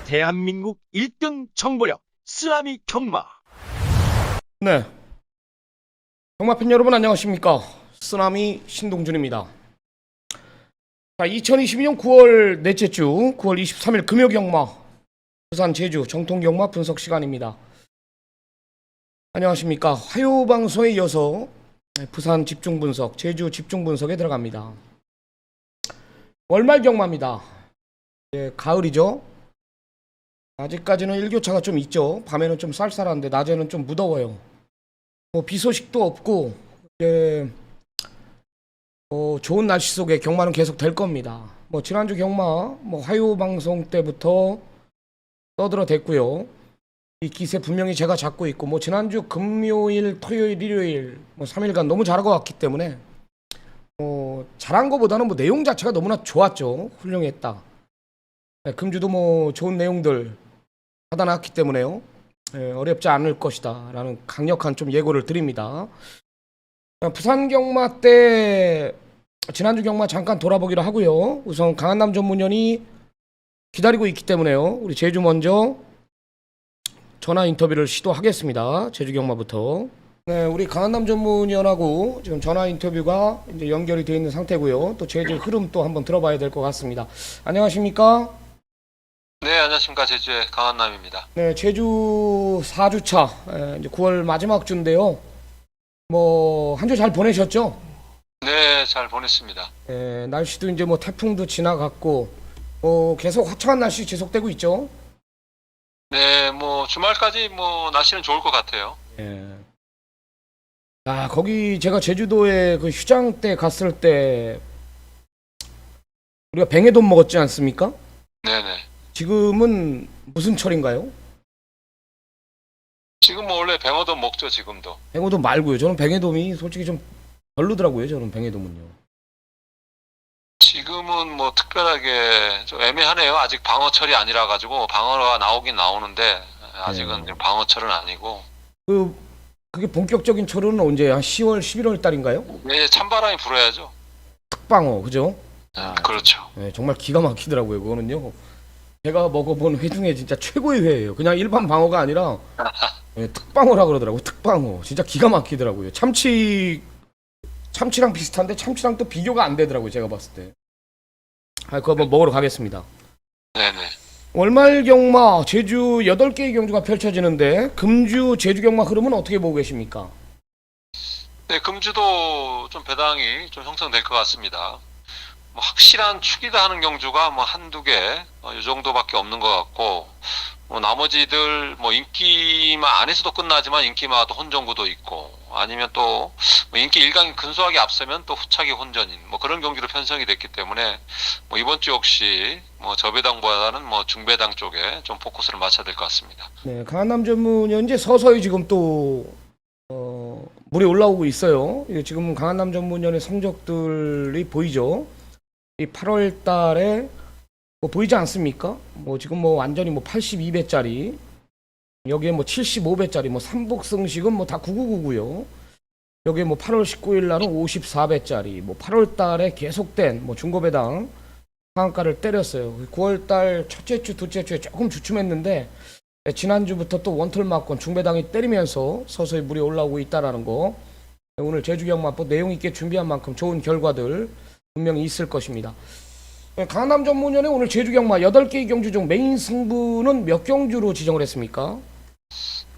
대한민국 1등 정보력 쓰나미 경마. 네, 경마팬 여러분 안녕하십니까? 쓰나미 신동준입니다. 자, 2022년 9월 넷째 주 9월 23일 금요 경마 부산 제주 정통 경마 분석 시간입니다. 안녕하십니까? 화요 방송에 이어서 부산 집중 분석, 제주 집중 분석에 들어갑니다. 월말 경마입니다. 이제 가을이죠. 아직까지는 일교차가 좀 있죠. 밤에는 좀 쌀쌀한데 낮에는 좀 무더워요. 비 소식도 없고 이제 좋은 날씨 속에 경마는 계속 될 겁니다. 지난주 경마 화요 방송 때부터 떠들어댔고요. 이 기세 분명히 제가 잡고 있고 지난주 금요일, 토요일, 일요일 3일간 너무 잘하고 왔기 때문에 잘한 거보다는 내용 자체가 너무나 좋았죠. 훌륭했다. 네, 금주도 좋은 내용들 하다 놨기 때문에요. 어렵지 않을 것이다 라는 강력한 좀 예고를 드립니다. 부산 경마 때 지난주 경마 잠깐 돌아보기로 하고요. 우선 강한남 전문위원이 기다리고 있기 때문에요. 우리 제주 먼저 전화 인터뷰를 시도하겠습니다. 제주 경마부터. 네, 우리 강한남 전문위원하고 지금 전화 인터뷰가 이제 연결이 되어 있는 상태고요. 또 제주 흐름 또 한번 들어봐야 될 것 같습니다. 안녕하십니까? 네, 안녕하십니까. 제주의 강한남입니다. 네, 제주 4주차 이제 9월 마지막 주인데요. 한 주 잘 보내셨죠? 네, 잘 보냈습니다. 날씨도 이제 태풍도 지나갔고 계속 화창한 날씨 지속되고 있죠. 네, 주말까지 날씨는 좋을 것 같아요. 거기 제가 제주도에 그 휴장 때 갔을 때 우리가 뱅에돈 먹었지 않습니까? 네네. 지금은 무슨 철인가요? 지금 원래 뱅어돈 먹죠, 지금도. 뱅에돈 말고요. 저는 뱅에돔이 솔직히 좀 별로더라고요. 저는 뱅에돔은요. 지금은 특별하게 좀 애매하네요. 아직 방어철이 아니라 가지고 방어가 나오긴 나오는데 아직은 방어철은 아니고. 그게 본격적인 철은 언제? 한 10월, 11월 달인가요? 네, 찬바람이 불어야죠. 특방어, 그죠? 그렇죠. 네, 정말 기가 막히더라고요. 그거는요. 제가 먹어본 회 중에 진짜 최고의 회예요. 그냥 일반 방어가 아니라 특방어라 그러더라고요. 특방어. 진짜 기가 막히더라고요. 참치랑 비슷한데 참치랑 또 비교가 안 되더라고요. 제가 봤을 때. 그거 한번 먹으러 가겠습니다. 네네. 월말 경마 제주 8개의 경주가 펼쳐지는데 금주 제주 경마 흐름은 어떻게 보고 계십니까? 네, 금주도 좀 배당이 좀 형성될 것 같습니다. 확실한 축이다 하는 경주가 한두 개, 이 정도밖에 없는 것 같고, 나머지들, 인기마 안에서도 끝나지만 인기마도 혼전구도 있고, 아니면 또, 인기 일강이 근소하게 앞서면 또 후차기 혼전인, 그런 경주로 편성이 됐기 때문에, 이번 주 역시, 저배당보다는 중배당 쪽에 좀 포커스를 맞춰야 될 것 같습니다. 네, 강한남 전문 현재 서서히 지금 또, 물에 올라오고 있어요. 지금 강한남 전문위원의 성적들이 보이죠. 이 8월 달에 보이지 않습니까? 지금 완전히 82배짜리 여기에 75배짜리 삼복승식은 다 9999고요. 여기에 8월 19일 날은 54배짜리 8월 달에 계속된 중고배당 상한가를 때렸어요. 9월 달 첫째 주, 둘째 주에 조금 주춤했는데 지난주부터 또 원털마권 중배당이 때리면서 서서히 물이 올라오고 있다라는 거. 오늘 제주 경마 내용 있게 준비한 만큼 좋은 결과들 분명히 있을 것입니다. 강한남 전문위원회 오늘 제주 경마 8개의 경주 중 메인 승부는 몇 경주로 지정을 했습니까?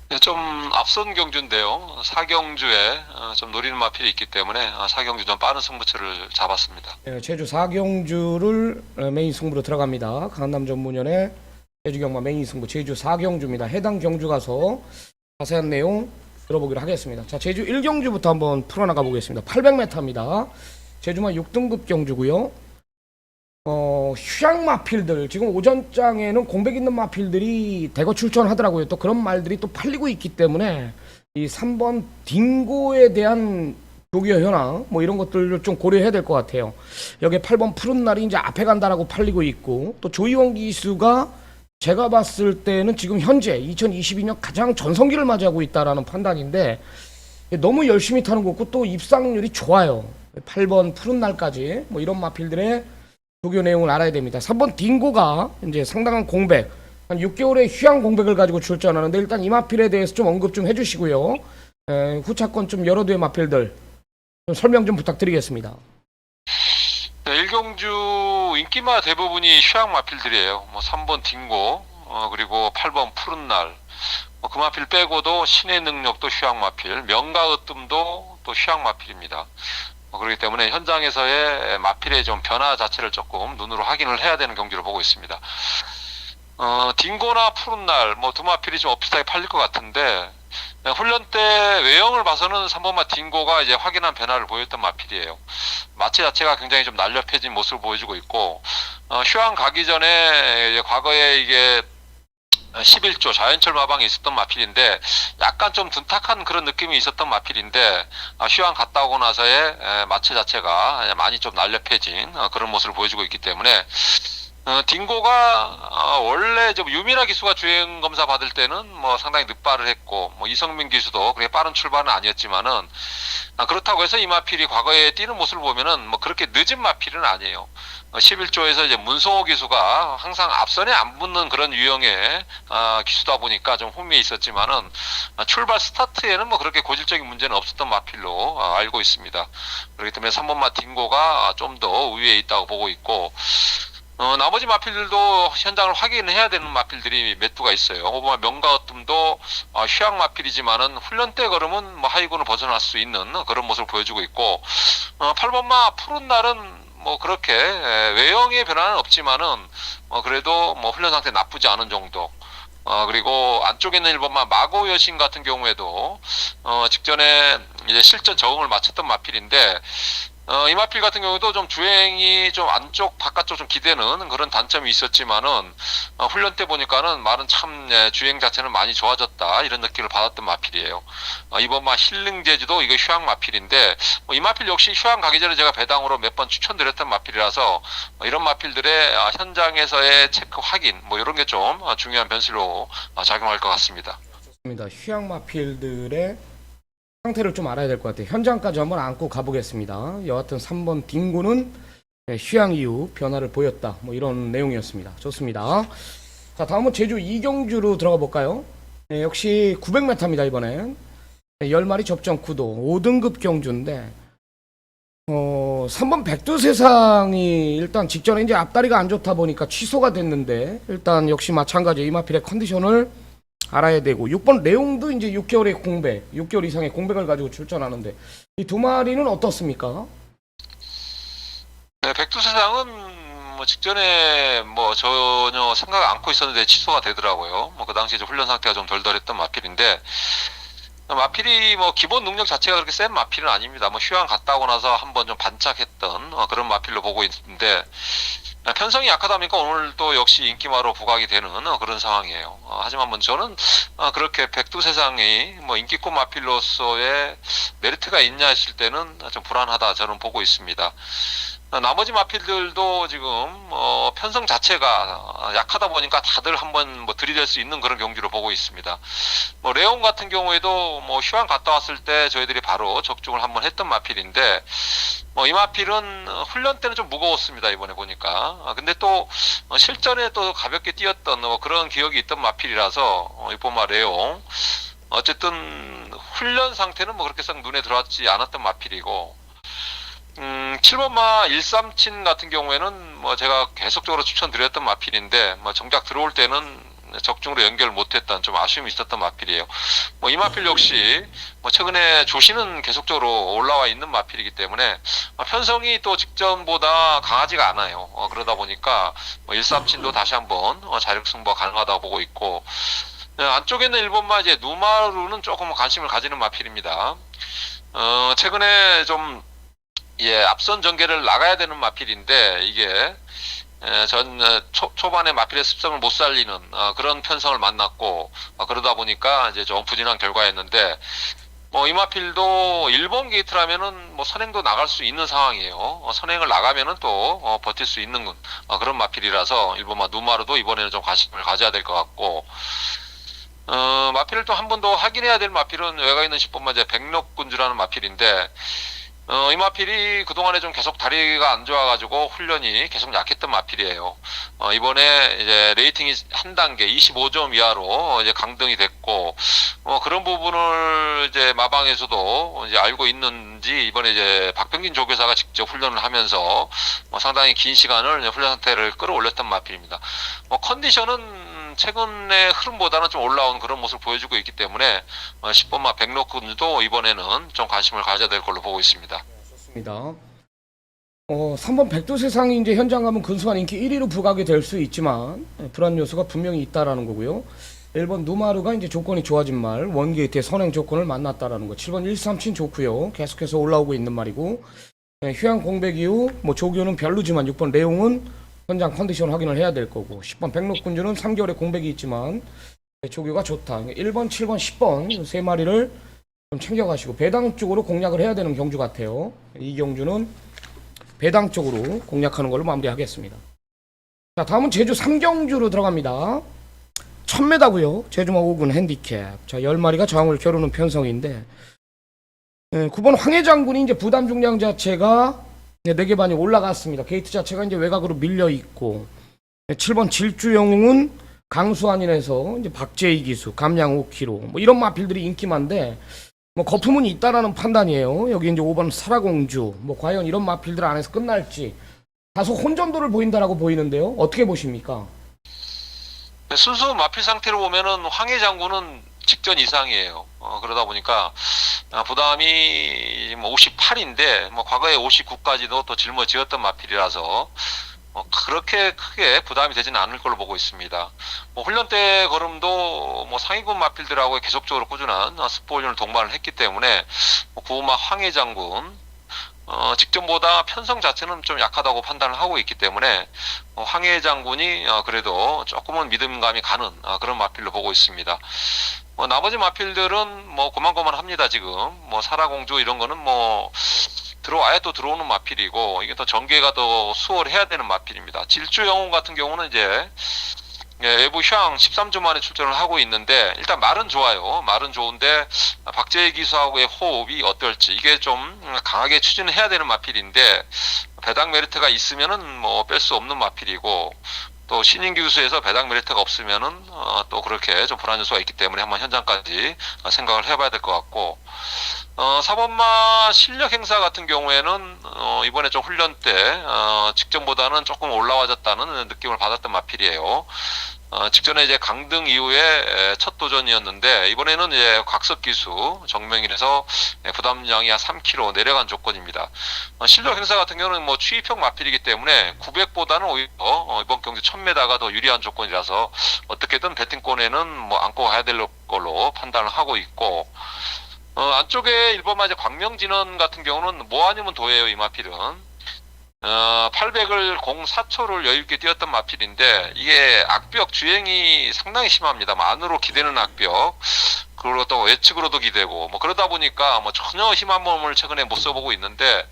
네, 좀 앞선 경주인데요. 4경주에 좀 노리는 마필이 있기 때문에 4경주 좀 빠른 승부처를 잡았습니다. 네, 제주 4경주를 메인 승부로 들어갑니다. 강한남 전문위원회 제주 경마 메인 승부 제주 4경주입니다. 해당 경주 가서 자세한 내용 들어보기로 하겠습니다. 자, 제주 1경주부터 한번 풀어나가 보겠습니다. 800m입니다. 제주마 6등급 경주고요. 휴양 마필들 지금 오전장에는 공백 있는 마필들이 대거 출전하더라고요. 또 그런 말들이 또 팔리고 있기 때문에 이 3번 딩고에 대한 조기화 현황 이런 것들을 좀 고려해야 될 것 같아요. 여기에 8번 푸른 날이 이제 앞에 간다라고 팔리고 있고 또 조이원 기수가 제가 봤을 때는 지금 현재 2022년 가장 전성기를 맞이하고 있다라는 판단인데 너무 열심히 타는 것 같고 또 입상률이 좋아요. 8번 푸른 날까지 이런 마필들의 조교 내용을 알아야 됩니다. 3번 딩고가 이제 상당한 공백 한 6개월의 휴양 공백을 가지고 출전하는데 일단 이 마필에 대해서 좀 언급 좀 해주시고요. 후차권 좀 열어두의 마필들 좀 설명 좀 부탁드리겠습니다. 네, 일경주 인기마 대부분이 휴양 마필들이에요. 뭐 3번 딩고, 그리고 8번 푸른 날, 그 마필 빼고도 신의 능력도 휴양 마필, 명가 으뜸도 또 휴양 마필입니다. 그렇기 때문에 현장에서의 마필의 좀 변화 자체를 조금 눈으로 확인을 해야 되는 경기를 보고 있습니다. 딩고나 푸른 날, 뭐 두 마필이 좀 비슷하게 팔릴 것 같은데, 훈련 때 외형을 봐서는 3번마 딩고가 이제 확연한 변화를 보였던 마필이에요. 마체 자체가 굉장히 좀 날렵해진 모습을 보여주고 있고, 휴양 가기 전에 이제 과거에 이게 11조 자연철 마방이 있었던 마필인데 약간 좀 둔탁한 그런 느낌이 있었던 마필인데 휴양 갔다 오고 나서의 마체 자체가 많이 좀 날렵해진 그런 모습을 보여주고 있기 때문에 딩고가 원래 좀 유미라 기수가 주행 검사 받을 때는 뭐 상당히 늦발을 했고 뭐 이성민 기수도 그렇게 빠른 출발은 아니었지만은 그렇다고 해서 이 마필이 과거에 뛰는 모습을 보면은 뭐 그렇게 늦은 마필은 아니에요. 11조에서 이제 문성호 기수가 항상 앞선에 안 붙는 그런 유형의 기수다 보니까 좀 홈에 있었지만은 출발 스타트에는 뭐 그렇게 고질적인 문제는 없었던 마필로 알고 있습니다. 그렇기 때문에 3번마 딩고가 좀 더 우위에 있다고 보고 있고 나머지 마필들도 현장을 확인해야 되는 마필들이 몇 두가 있어요. 5번마 명가 어뜸도 휴양 마필이지만은 훈련 때 걸으면 뭐 하위군을 벗어날 수 있는 그런 모습을 보여주고 있고 8번마 푸른 날은 뭐 그렇게 외형의 변화는 없지만은 그래도 뭐 훈련 상태 나쁘지 않은 정도. 그리고 안쪽에 있는 1번마 마고 여신 같은 경우에도 직전에 이제 실전 적응을 마쳤던 마필인데 이 마필 같은 경우도 좀 주행이 좀 안쪽 바깥쪽 좀 기대는 그런 단점이 있었지만은 훈련 때 보니까는 말은 참 주행 자체는 많이 좋아졌다 이런 느낌을 받았던 마필이에요. 이번 마 힐링 제주도 이거 휴양 마필인데 이 마필 역시 휴양 가기 전에 제가 배당으로 몇 번 추천드렸던 마필이라서 이런 마필들의 현장에서의 체크 확인 뭐 이런 게 좀 중요한 변수로 작용할 것 같습니다. 좋습니다. 휴양 마필들의 상태를 좀 알아야 될 것 같아요. 현장까지 한번 안고 가보겠습니다. 여하튼 3번 딩고는 휴양 이후 변화를 보였다. 뭐 이런 내용이었습니다. 좋습니다. 자, 다음은 제주 이경주로 들어가 볼까요? 역시 900m입니다. 이번엔 10마리 접전 구도 5등급 경주인데 3번 백두세상이 일단 직전에 이제 앞다리가 안 좋다 보니까 취소가 됐는데 일단 역시 마찬가지 이 마필의 컨디션을 알아야 되고 6번 레옹도 이제 6개월의 공백, 6개월 이상의 공백을 가지고 출전하는데 이 두 마리는 어떻습니까? 네, 백두세상은 뭐 직전에 뭐 전혀 생각 않고 있었는데 취소가 되더라고요. 뭐 그 당시에 훈련 상태가 좀 덜덜했던 마필인데 마필이 뭐 기본 능력 자체가 그렇게 센 마필은 아닙니다. 뭐 휴양 갔다 오고 나서 한번 좀 반짝했던 그런 마필로 보고 있는데 편성이 약하다 보니까 오늘 또 역시 인기마로 부각이 되는 그런 상황이에요. 하지만 뭐 저는 그렇게 백두세상이 뭐 인기꽃 마필로서의 메리트가 있냐 했을 때는 좀 불안하다 저는 보고 있습니다. 나머지 마필들도 지금 편성 자체가 약하다 보니까 다들 한번 뭐 들이댈 수 있는 그런 경기로 보고 있습니다. 뭐 레옹 같은 경우에도 뭐 휴양 갔다 왔을 때 저희들이 바로 적중을 한번 했던 마필인데 뭐 이 마필은 훈련 때는 좀 무거웠습니다 이번에 보니까. 근데 또 실전에 또 가볍게 뛰었던 그런 기억이 있던 마필이라서 이번 마 레옹 어쨌든 훈련 상태는 뭐 그렇게 썩 눈에 들어왔지 않았던 마필이고 7번마 137 같은 경우에는 뭐 제가 계속적으로 추천드렸던 마필인데 뭐 정작 들어올 때는 적중으로 연결 못했던 좀 아쉬움이 있었던 마필이에요. 뭐 이 마필 역시 뭐 최근에 조시는 계속적으로 올라와 있는 마필이기 때문에 편성이 또 직전보다 강하지가 않아요. 그러다 보니까 뭐 137도 다시 한번 자력 승부가 가능하다고 보고 있고 안쪽에는 1번마 이제 누마루는 조금 관심을 가지는 마필입니다. 최근에 좀 앞선 전개를 나가야 되는 마필인데 이게 초반에 마필의 습성을 못 살리는 그런 편성을 만났고 그러다 보니까 이제 좀 부진한 결과였는데 뭐 이 마필도 1번 게이트라면은 뭐 선행도 나갈 수 있는 상황이에요. 선행을 나가면은 또 버틸 수 있는 그런 마필이라서 1번마 누마르도 이번에는 좀 관심을 가져야 될 것 같고 마필을 또 한 번 더 확인해야 될 마필은 외곽에 있는 10번마 이제 백록군주라는 마필인데 이 마필이 그동안에 좀 계속 다리가 안 좋아가지고 훈련이 계속 약했던 마필이에요. 이번에 이제 레이팅이 한 단계 25점 이하로 이제 강등이 됐고, 그런 부분을 이제 마방에서도 이제 알고 있는지 이번에 이제 박병진 조교사가 직접 훈련을 하면서 상당히 긴 시간을 훈련 상태를 끌어올렸던 마필입니다. 컨디션은 최근의 흐름보다는 좀 올라온 그런 모습을 보여주고 있기 때문에 10번마 백로군도 이번에는 좀 관심을 가져야 될 걸로 보고 있습니다. 좋습니다. 3번 백두세상이 이제 현장 가면 근소한 인기 1위로 부각이 될 수 있지만 불안 요소가 분명히 있다라는 거고요. 1번 누마르가 이제 조건이 좋아진 말, 원게이트의 선행 조건을 만났다라는 거. 7번 137 좋고요. 계속해서 올라오고 있는 말이고, 휴양 공백 이후 뭐 조교는 별로지만 6번 레옹은 현장 컨디션 확인을 해야 될 거고, 10번 백록군주는 3개월의 공백이 있지만 조교가 좋다. 1번, 7번, 10번 세 마리를 좀 챙겨가시고 배당 쪽으로 공략을 해야 되는 경주 같아요. 이 경주는 배당 쪽으로 공략하는 걸로 마무리하겠습니다. 자, 다음은 제주 3경주로 들어갑니다. 1000m고요. 제주마 5군 핸디캡. 자, 10마리가 저항을 겨루는 편성인데 9번 황해장군이 이제 부담 중량 자체가 4개 반이 올라갔습니다. 게이트 자체가 이제 외곽으로 밀려 있고 7번 질주영웅은 강수안인에서 이제 박재희 기수, 감량 5kg 뭐 이런 마필들이 인기만데 뭐 거품은 있다라는 판단이에요. 여기 이제 5번 사라공주 뭐 과연 이런 마필들 안에서 끝날지 다소 혼전도를 보인다라고 보이는데요. 어떻게 보십니까? 순수 마필 상태로 보면은 황해 장군은 직전 이상이에요. 그러다 보니까 부담이 뭐 58인데 뭐 과거에 59까지도 또 짊어지었던 마필이라서 그렇게 크게 부담이 되지는 않을 걸로 보고 있습니다. 훈련 때 걸음도 상위군 마필들하고 계속적으로 꾸준한 스포 훈련을 동반을 했기 때문에 구마 황해 장군 직전보다 편성 자체는 좀 약하다고 판단을 하고 있기 때문에 황해 장군이 그래도 조금은 믿음감이 가는 그런 마필로 보고 있습니다. 나머지 마필들은 고만고만합니다. 지금 사라공주 이런 거는 들어와야 또 들어오는 마필이고 이게 또 전개가 더 수월해야 되는 마필입니다. 질주영웅 같은 경우는 이제 외부 휴양 13주 만에 출전을 하고 있는데 일단 말은 좋아요. 말은 좋은데 박재희 기수하고의 호흡이 어떨지 이게 좀 강하게 추진을 해야 되는 마필인데 배당 메리트가 있으면은 뺄 수 없는 마필이고 또 신인 기수에서 배당 메리트가 없으면은 또 그렇게 좀 불안 요소가 있기 때문에 한번 현장까지 생각을 해봐야 될 것 같고 4번마 실력 행사 같은 경우에는 이번에 좀 훈련 때 직전보다는 조금 올라와졌다는 느낌을 받았던 마필이에요. 직전에 이제 강등 이후에 첫 도전이었는데 이번에는 이제 곽석 기수 정명일에서 부담량이 한 3kg 내려간 조건입니다. 실력 행사 같은 경우는 추입형 마필이기 때문에 900보다는 오히려 이번 경기 1000m가 더 유리한 조건이라서 어떻게든 배팅권에는 안고 가야 될 걸로 판단을 하고 있고 안쪽에 1번마 이제 광명진원 같은 경우는 뭐 아니면 도예요. 이 마필은 800을 04초를 여유있게 뛰었던 마필인데 이게 악벽 주행이 상당히 심합니다. 안으로 기대는 악벽 그리고 또 외측으로도 기대고 그러다 보니까 전혀 힘한 몸을 최근에 못 써보고 있는데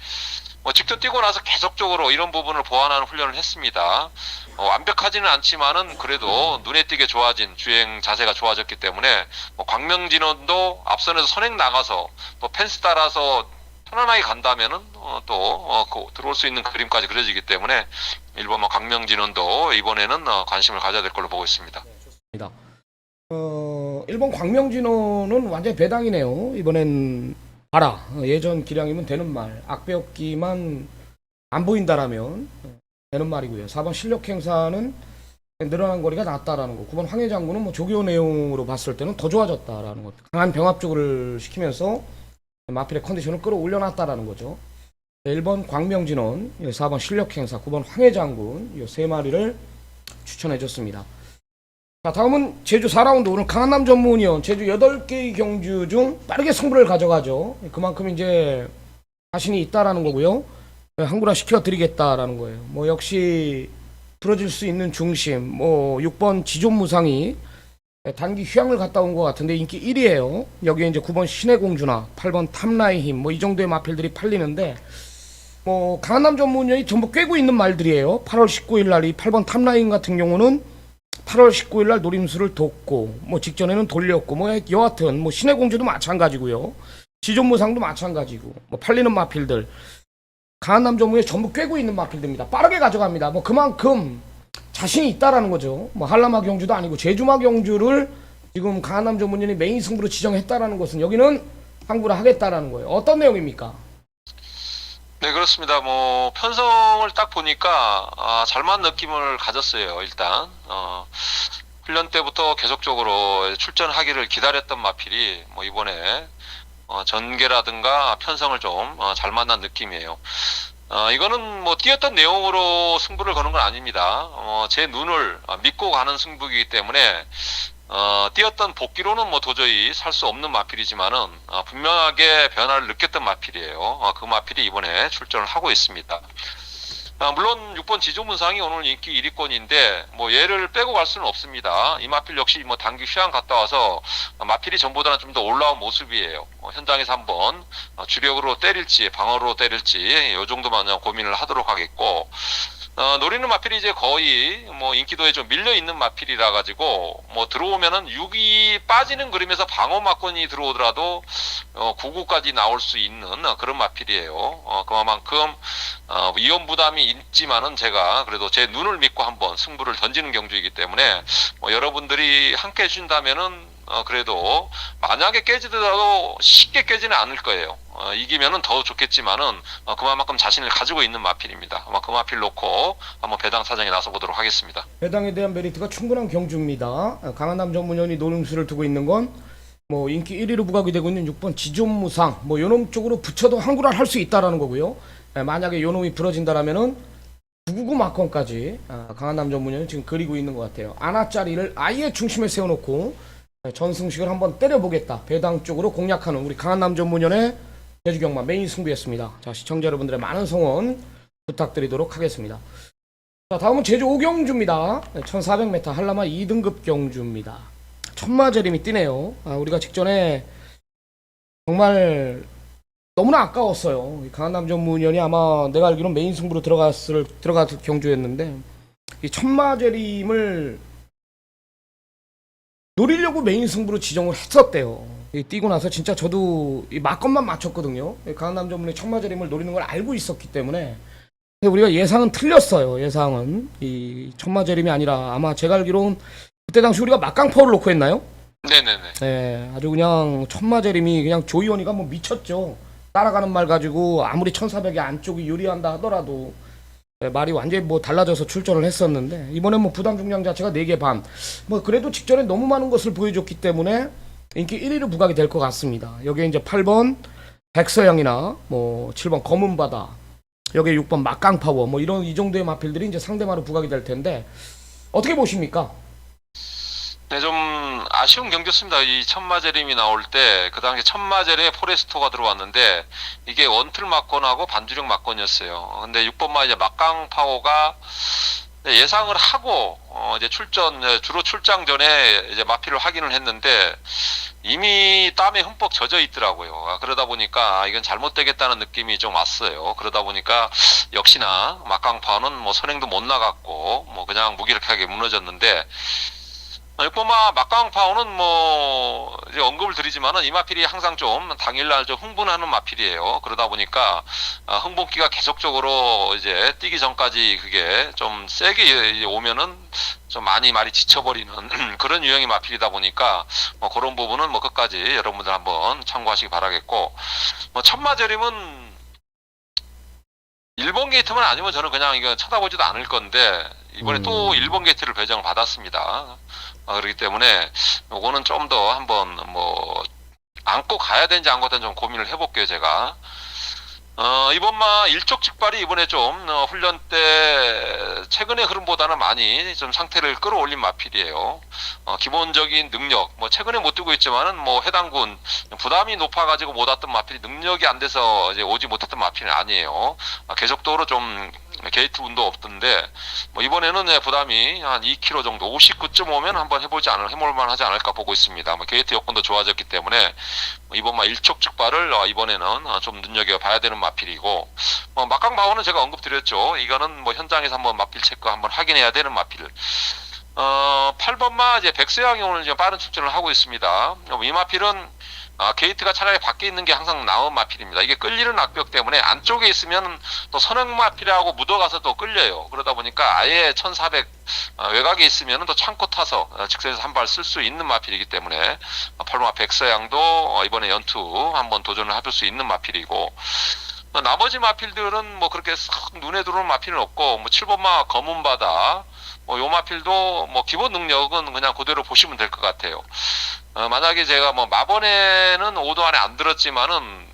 직접 뛰고 나서 계속적으로 이런 부분을 보완하는 훈련을 했습니다. 완벽하지는 않지만은 그래도 눈에 띄게 좋아진 주행 자세가 좋아졌기 때문에 광명진원도 앞선에서 선행 나가서 또 펜스 따라서 편안하게 간다면은 들어올 수 있는 그림까지 그려지기 때문에 1번 광명진원도 이번에는 관심을 가져야 될 걸로 보고 있습니다. 네, 좋습니다. 1번 광명진원은 완전히 배당이네요. 이번엔 봐라. 예전 기량이면 되는 말. 악배역기만 안 보인다라면 되는 말이고요. 4번 실력 행사는 늘어난 거리가 낮다라는 거. 9번 황해장군은 조교 내용으로 봤을 때는 더 좋아졌다라는 것. 강한 병합적을 시키면서 마필의 컨디션을 끌어올려놨다라는 거죠. 1번 광명진원, 4번 실력 행사, 9번 황해장군 이 세 마리를 추천해줬습니다. 자, 다음은 제주 4라운드. 오늘 강한남 전문위원 제주 8개의 경주 중 빠르게 승부를 가져가죠. 그만큼 이제 자신이 있다라는 거고요. 한구라 시켜드리겠다라는 거예요. 역시 부러질 수 있는 중심 6번 지존무상이 단기 휴양을 갔다 온 것 같은데 인기 1위에요. 여기에 이제 9번 신해공주나 8번 탐라의 힘 이 정도의 마필들이 팔리는데 강한남 전문위원이 전부 꿰고 있는 말들이에요. 8월 19일 날 이 8번 탐라의 힘 같은 경우는 8월 19일 날 노림수를 뒀고 직전에는 돌렸고 여하튼 신해공주도 마찬가지고요. 지존무상도 마찬가지고 뭐 팔리는 마필들 강한 남조무에 전부 꿰고 있는 마필들입니다. 빠르게 가져갑니다. 뭐 그만큼 자신이 있다라는 거죠. 뭐 한라마 경주도 아니고 제주마 경주를 지금 강한 남조무년이 메인 승부로 지정했다라는 것은 여기는 항구를 하겠다라는 거예요. 어떤 내용입니까? 네, 그렇습니다. 뭐 편성을 딱 보니까 잘 맞는 느낌을 가졌어요. 일단 훈련 때부터 계속적으로 출전하기를 기다렸던 마필이 뭐 이번에 전개라든가 편성을 좀 잘 만난 느낌이에요. 이거는 뭐 뛰었던 내용으로 승부를 거는 건 아닙니다. 제 눈을 믿고 가는 승부이기 때문에 뛰었던 복기로는 뭐 도저히 살 수 없는 마필이지만은 분명하게 변화를 느꼈던 마필이에요. 그 마필이 이번에 출전을 하고 있습니다. 물론 6번 지조문상이 오늘 인기 1위권인데 뭐 얘를 빼고 갈 수는 없습니다. 이 마필 역시 뭐 단기 휴양 갔다 와서 마필이 전보다는 좀 더 올라온 모습이에요. 현장에서 한번 주력으로 때릴지 방어로 때릴지 요 정도만 고민을 하도록 하겠고, 노리는 마필이 이제 거의 뭐 인기도에 좀 밀려 있는 마필이라 가지고 뭐 들어오면은 6위 빠지는 그림에서 방어 마건이 들어오더라도 9구까지 나올 수 있는 그런 마필이에요. 그만큼 위험 부담이 있지만은 제가 그래도 제 눈을 믿고 한번 승부를 던지는 경주이기 때문에 여러분들이 함께 해준다면은 그래도 만약에 깨지더라도 쉽게 깨지는 않을 거예요. 이기면은 더 좋겠지만은 그만큼 자신을 가지고 있는 마필입니다. 아마 그 마필 놓고 한번 배당 사정에 나서 보도록 하겠습니다. 배당에 대한 메리트가 충분한 경주입니다. 강한남 전문위원이 노림수를 두고 있는 건 뭐 인기 1위로 부각이 되고 있는 6번 지존무상 뭐 요놈 쪽으로 붙여도 항구를 할 수 있다라는 거고요. 만약에 요놈이 부러진다라면은 999 마건까지 강한남 전문위원이 지금 그리고 있는 것 같아요. 아나짜리를 아예 중심에 세워놓고 전승식을 한번 때려보겠다. 배당 쪽으로 공략하는 우리 강한남 전문위원의 제주경마 메인 승부였습니다. 자, 시청자 여러분들의 많은 성원 부탁드리도록 하겠습니다. 자, 다음은 제주 5경주입니다. 1400m 한라마 2등급 경주입니다. 천마재림이 뛰네요. 우리가 직전에 정말 너무나 아까웠어요. 강한남 전문위원이 아마 내가 알기로는 메인 승부로 들어갔을 경주였는데 이 천마재림을 노리려고 메인 승부로 지정을 했었대요. 뛰고 나서 진짜 저도 이 막건만 맞췄거든요. 강한남 전문의 천마재림을 노리는 걸 알고 있었기 때문에. 근데 우리가 예상은 틀렸어요. 예상은 이 천마재림이 아니라 아마 제가 알기로는 그때 당시 우리가 막강파워를 놓고 했나요? 네네네. 네, 아주 그냥 천마재림이 그냥 조이원이가 뭐 미쳤죠. 따라가는 말 가지고 아무리 1400이 안쪽이 유리한다 하더라도 말이 완전히 뭐 달라져서 출전을 했었는데 이번에 뭐 부담 중량 자체가 4개 반. 뭐 그래도 직전에 너무 많은 것을 보여줬기 때문에 인기 1위로 부각이 될 것 같습니다. 여기에 이제 8번 백서양이나 뭐 7번 검은바다, 여기에 6번 막강파워 뭐 이런 이 정도의 마필들이 이제 상대마로 부각이 될 텐데 어떻게 보십니까? 네, 좀 아쉬운 경기였습니다. 이 천마재림이 나올 때 그 당시 천마재림에 포레스토가 들어왔는데 이게 원틀 막건하고 반주력 막건이었어요. 근데 6번마 이제 막강파워가 예상을 하고 이제 주로 출장 전에 이제 마필을 확인을 했는데 이미 땀에 흠뻑 젖어 있더라고요. 그러다 보니까 이건 잘못되겠다는 느낌이 좀 왔어요. 그러다 보니까 역시나 막강파워는 뭐 선행도 못 나갔고 뭐 그냥 무기력하게 무너졌는데 6번마 막강파워는 뭐 이제 언급을 드리지만은 이 마필이 항상 좀 당일날 좀 흥분하는 마필이에요. 그러다 보니까 흥분기가 계속적으로 이제 뛰기 전까지 그게 좀 세게 오면은 좀 많이 지쳐버리는 그런 유형의 마필이다 보니까 뭐 그런 부분은 뭐 끝까지 여러분들 한번 참고하시기 바라겠고, 뭐 천마재림은 1번 게이트만 아니면 저는 그냥 이거 쳐다보지도 않을 건데 이번에 또 1번 게이트를 배정을 받았습니다. 그렇기 때문에 요거는 좀 더 한번 뭐 안고 가야 되는지 안 가야 되는지 좀 고민을 해볼게요, 제가. 이번마 일촉즉발이 이번에 좀 훈련 때 최근의 흐름보다는 많이 좀 상태를 끌어올린 마필이에요. 기본적인 능력, 뭐 최근에 못 뛰고 있지만은 뭐 해당 군 부담이 높아가지고 못 왔던 마필이 능력이 안 돼서 이제 오지 못했던 마필은 아니에요. 계속적으로 좀 게이트 운도 없던데 뭐 이번에는 부담이 한 2kg 정도 59.5면 한번 해볼만 하지 않을까 보고 있습니다. 뭐 게이트 여건도 좋아졌기 때문에 이번마 일촉즉발을 이번에는 좀 눈여겨봐야 되는 마필이고, 막강바오는 제가 언급드렸죠. 이거는 뭐 현장에서 한번 마필 체크 한번 확인해야 되는 마필. 8번마 이제 백서양이 오늘 이제 빠른 출전을 하고 있습니다. 이 마필은 게이트가 차라리 밖에 있는 게 항상 나은 마필입니다. 이게 끌리는 악벽 때문에 안쪽에 있으면 또 선행 마필하고 묻어가서 또 끌려요. 그러다 보니까 아예 1400 외곽에 있으면 또 창고 타서 직선에서 한 발 쓸 수 있는 마필이기 때문에 8번 백서양도 이번에 연투 한번 도전을 해볼 수 있는 마필이고, 나머지 마필들은 뭐 그렇게 싹 눈에 들어오는 마필은 없고, 뭐 7번마 검은 바다, 요 마필도 뭐 기본 능력은 그냥 그대로 보시면 될 것 같아요. 만약에 제가 뭐 마번에는 5도 안에 안 들었지만은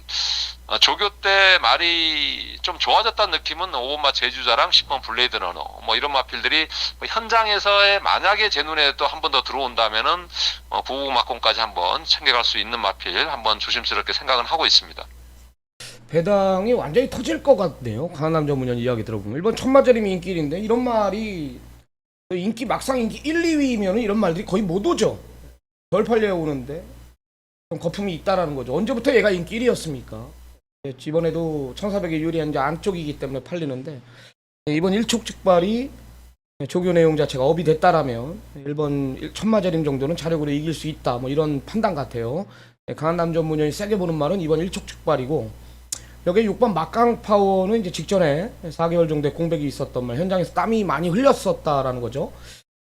조교 때 말이 좀 좋아졌다는 느낌은 5번마 제주자랑 10번 블레이드 러너 뭐 이런 마필들이 뭐 현장에서의 만약에 제 눈에 또 한 번 더 들어온다면은 부부막공까지 한번 챙겨갈 수 있는 마필 한번 조심스럽게 생각은 하고 있습니다. 배당이 완전히 터질 것 같네요. 강한남 전문위원 이야기 들어보면 일본 천마저림이 인기 1인데 이런 말이 인기 막상 인기 1, 2위면 이런 말들이 거의 못 오죠. 덜 팔려오는데 좀 거품이 있다라는 거죠. 언제부터 얘가 인기 1위였습니까? 이번에도 1400에 유리한 이제 안쪽이기 때문에 팔리는데, 이번 일촉즉발이 조교 내용 자체가 업이 됐다라면 일본 천마저림 정도는 자력으로 이길 수 있다, 뭐 이런 판단 같아요. 강한남 전문위원이 세게 보는 말은 이번 일촉즉발이고, 여기 6번 막강파워는 이제 직전에 4개월 정도의 공백이 있었던 말, 현장에서 땀이 많이 흘렸었다라는 거죠.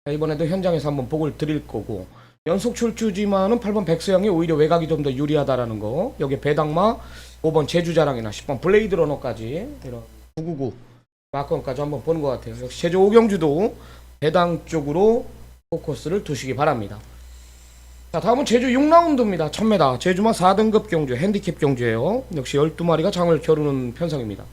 이번에도 현장에서 한번 보고를 드릴 거고, 연속 출주지만은 8번 백서양이 오히려 외곽이 좀 더 유리하다라는 거, 여기 배당마 5번 제주자랑이나 10번 블레이드 러너까지 이런 999 마건까지 한번 보는 것 같아요. 역시 제주 오경주도 배당 쪽으로 포커스를 두시기 바랍니다. 자, 다음은 제주 6라운드입니다. 1000m 제주마 4등급 경주 핸디캡 경주예요. 역시 12마리가 장을 겨루는 편성입니다.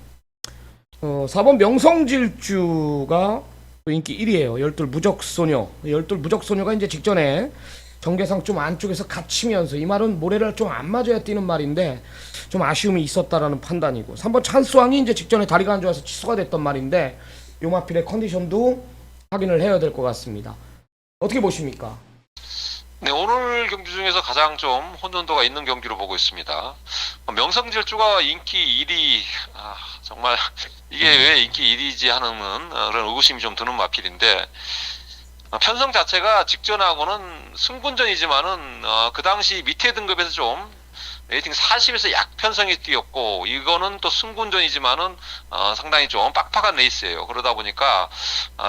4번 명성질주가 인기 1위에요. 12 무적소녀. 12 무적소녀가 이제 직전에 정계상 좀 안쪽에서 갇히면서, 이 말은 모래를 좀 안 맞아야 뛰는 말인데 좀 아쉬움이 있었다라는 판단이고, 3번 찬스왕이 이제 직전에 다리가 안 좋아서 취소가 됐던 말인데 요 마필의 컨디션도 확인을 해야 될 것 같습니다. 어떻게 보십니까? 네, 오늘 경기 중에서 가장 좀 혼돈도가 있는 경기로 보고 있습니다. 명성질주가 인기 1위, 정말 이게 왜 인기 1위지 하는 그런 의구심이 좀 드는 마필인데, 편성 자체가 직전하고는 승군전이지만은 그 당시 밑에 등급에서 좀 레이팅 40에서 약편성이 뛰었고, 이거는 또 승군전이지만은 상당히 좀 빡빡한 레이스예요. 그러다 보니까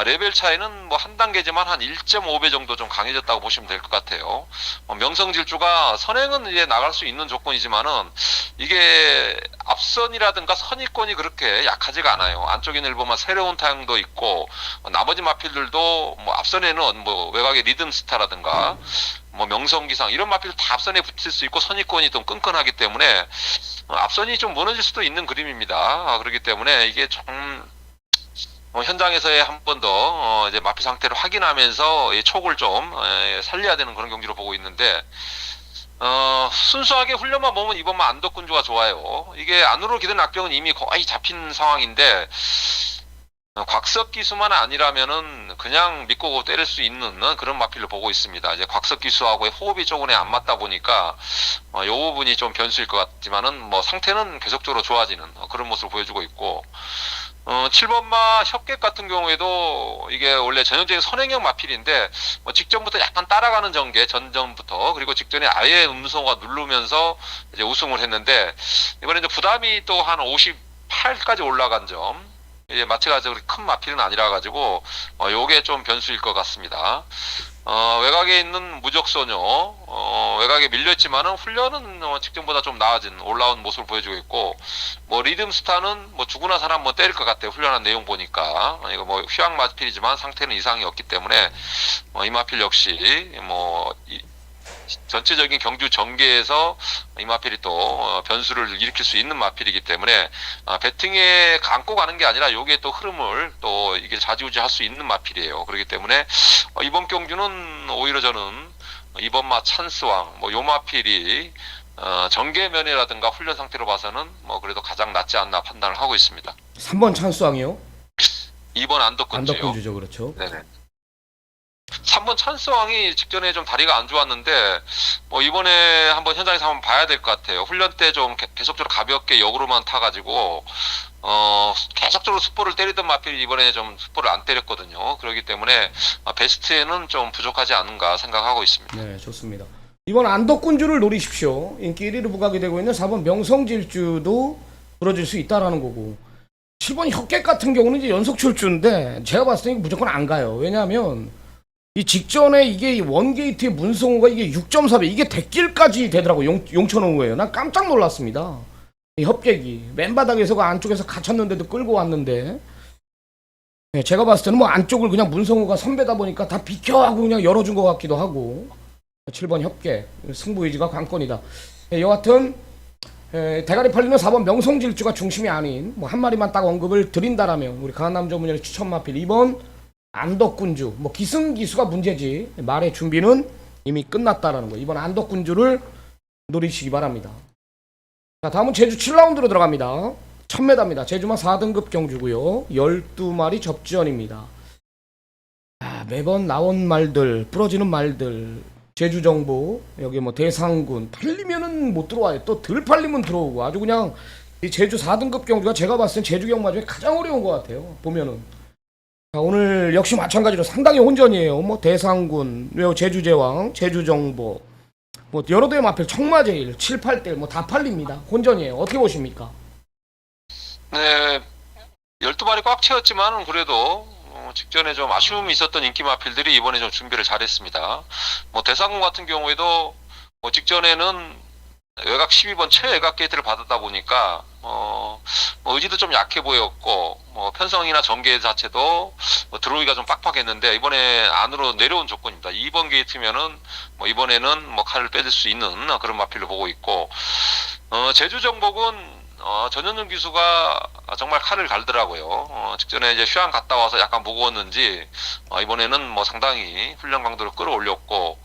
레벨 차이는 뭐 한 단계지만 한 1.5배 정도 좀 강해졌다고 보시면 될 것 같아요. 명성질주가 선행은 이제 나갈 수 있는 조건이지만은 이게 앞선이라든가 선입권이 그렇게 약하지가 않아요. 안쪽에 일보면 새로운 타향도 있고, 나머지 마필들도 뭐 앞선에는 뭐 외곽의 리듬 스타라든가 뭐 명성기상 이런 마필 다 앞선에 붙을 수 있고, 선입권이 좀 끈끈하기 때문에 앞선이 좀 무너질 수도 있는 그림입니다. 그렇기 때문에 이게 좀 현장에서의 한 번 더 이제 마필 상태를 확인하면서 이 촉을 좀 살려야 되는 그런 경기로 보고 있는데, 순수하게 훈련만 보면 이번만 안덕군주가 좋아요. 이게 안으로 기든 악병은 이미 거의 잡힌 상황인데, 곽석 기수만 아니라면은 그냥 믿고 때릴 수 있는 그런 마필로 보고 있습니다. 이제 곽석 기수하고의 호흡이 조금에 안 맞다 보니까 요 부분이 좀 변수일 것 같지만은 뭐 상태는 계속적으로 좋아지는 그런 모습을 보여주고 있고, 7번마 협객 같은 경우에도 이게 원래 전형적인 선행형 마필인데 뭐 직전부터 약간 따라가는 전개, 전전부터, 그리고 직전에 아예 음성화 누르면서 이제 우승을 했는데, 이번에 이제 부담이 또 한 58까지 올라간 점, 이제 마찬가지로 큰 마필은 아니라 가지고 요게 좀 변수일 것 같습니다. 외곽에 있는 무적소녀, 외곽에 밀렸지만은 훈련은 직전보다 좀 나아진 올라온 모습을 보여주고 있고, 뭐 리듬 스타는 뭐 죽으나 사람 한번 때릴 것 같아요. 훈련한 내용 보니까. 이거 뭐 휴양 마필이지만 상태는 이상이 없기 때문에 이 마필 역시 뭐 전체적인 경주 전개에서 이 마필이 또 변수를 일으킬 수 있는 마필이기 때문에 배팅에 감고 가는 게 아니라 요게 또 흐름을 또 이게 좌지우지할 수 있는 마필이에요. 그렇기 때문에 이번 경주는 오히려 저는 이번마 찬스왕 뭐 요 마필이 전개면이라든가 훈련 상태로 봐서는 뭐 그래도 가장 낫지 않나 판단을 하고 있습니다. 3번 찬스왕이요? 2번 안덕군주요. 안덕군주죠, 그렇죠. 네네. 3번 찬스왕이 직전에 좀 다리가 안 좋았는데 뭐 이번에 한번 현장에서 한번 봐야 될 것 같아요. 훈련 때 좀 계속적으로 가볍게 역으로만 타가지고 계속적으로 숫볼을 때리던 마필이 이번에 좀 숫볼을 안 때렸거든요. 그렇기 때문에 베스트에는 좀 부족하지 않은가 생각하고 있습니다. 네, 좋습니다. 이번 안덕군주를 노리십시오. 인기 1위로 부각이 되고 있는 4번 명성질주도 부러질 수 있다라는 거고, 7번 혁객 같은 경우는 이제 연속 출주인데 제가 봤을 때 이거 무조건 안 가요. 왜냐하면 이 직전에 이게 원게이트의 문성호가 이게 6.4배 이게 대길까지 되더라고. 용쳐놓은 거예요. 난 깜짝 놀랐습니다. 이 협객이 맨바닥에서 그 안쪽에서 갇혔는데도 끌고 왔는데, 네, 제가 봤을 때는 뭐 안쪽을 그냥 문성호가 선배다 보니까 다 비켜 하고 그냥 열어준 것 같기도 하고. 7번 협객 승부 의지가 관건이다. 네, 여하튼 대가리 팔리는 4번 명성질주가 중심이 아닌 뭐 한 마리만 딱 언급을 드린다라면 우리 강한남 전문의 추천 마필 2번 안덕군주, 뭐 기승기수가 문제지 말의 준비는 이미 끝났다라는 거. 이번 안덕군주를 노리시기 바랍니다. 자, 다음은 제주 7라운드로 들어갑니다. 1000m입니다. 제주마 4등급 경주고요. 12마리 접지연입니다. 매번 나온 말들, 부러지는 말들, 제주 정보, 여기 뭐 대상군 팔리면은 못 들어와요. 또 덜 팔리면 들어오고, 아주 그냥 이 제주 4등급 경주가 제가 봤을 땐 제주 경마 중에 가장 어려운 것 같아요. 보면은. 자, 오늘 역시 마찬가지로 상당히 혼전이에요. 뭐 대상군, 제주제왕, 제주정보, 뭐 여러 대의 마필, 청마제일, 7, 8대 뭐 다 팔립니다. 혼전이에요. 어떻게 보십니까? 네, 12마리 꽉 채웠지만 그래도 직전에 좀 아쉬움이 있었던 인기 마필들이 이번에 좀 준비를 잘했습니다. 뭐 대상군 같은 경우에도 뭐 직전에는 외곽 12번 최외곽 게이트를 받았다 보니까 뭐 의지도 좀 약해 보였고, 뭐 편성이나 전개 자체도 뭐 들어오기가 좀 빡빡했는데 이번에 안으로 내려온 조건입니다. 2번 게이트면은 뭐 이번에는 뭐 칼을 빼줄 수 있는 그런 마필로 보고 있고, 제주 정복은 전현준 기수가 정말 칼을 갈더라고요. 직전에 이제 휴양 갔다 와서 약간 무거웠는지 이번에는 뭐 상당히 훈련 강도를 끌어올렸고,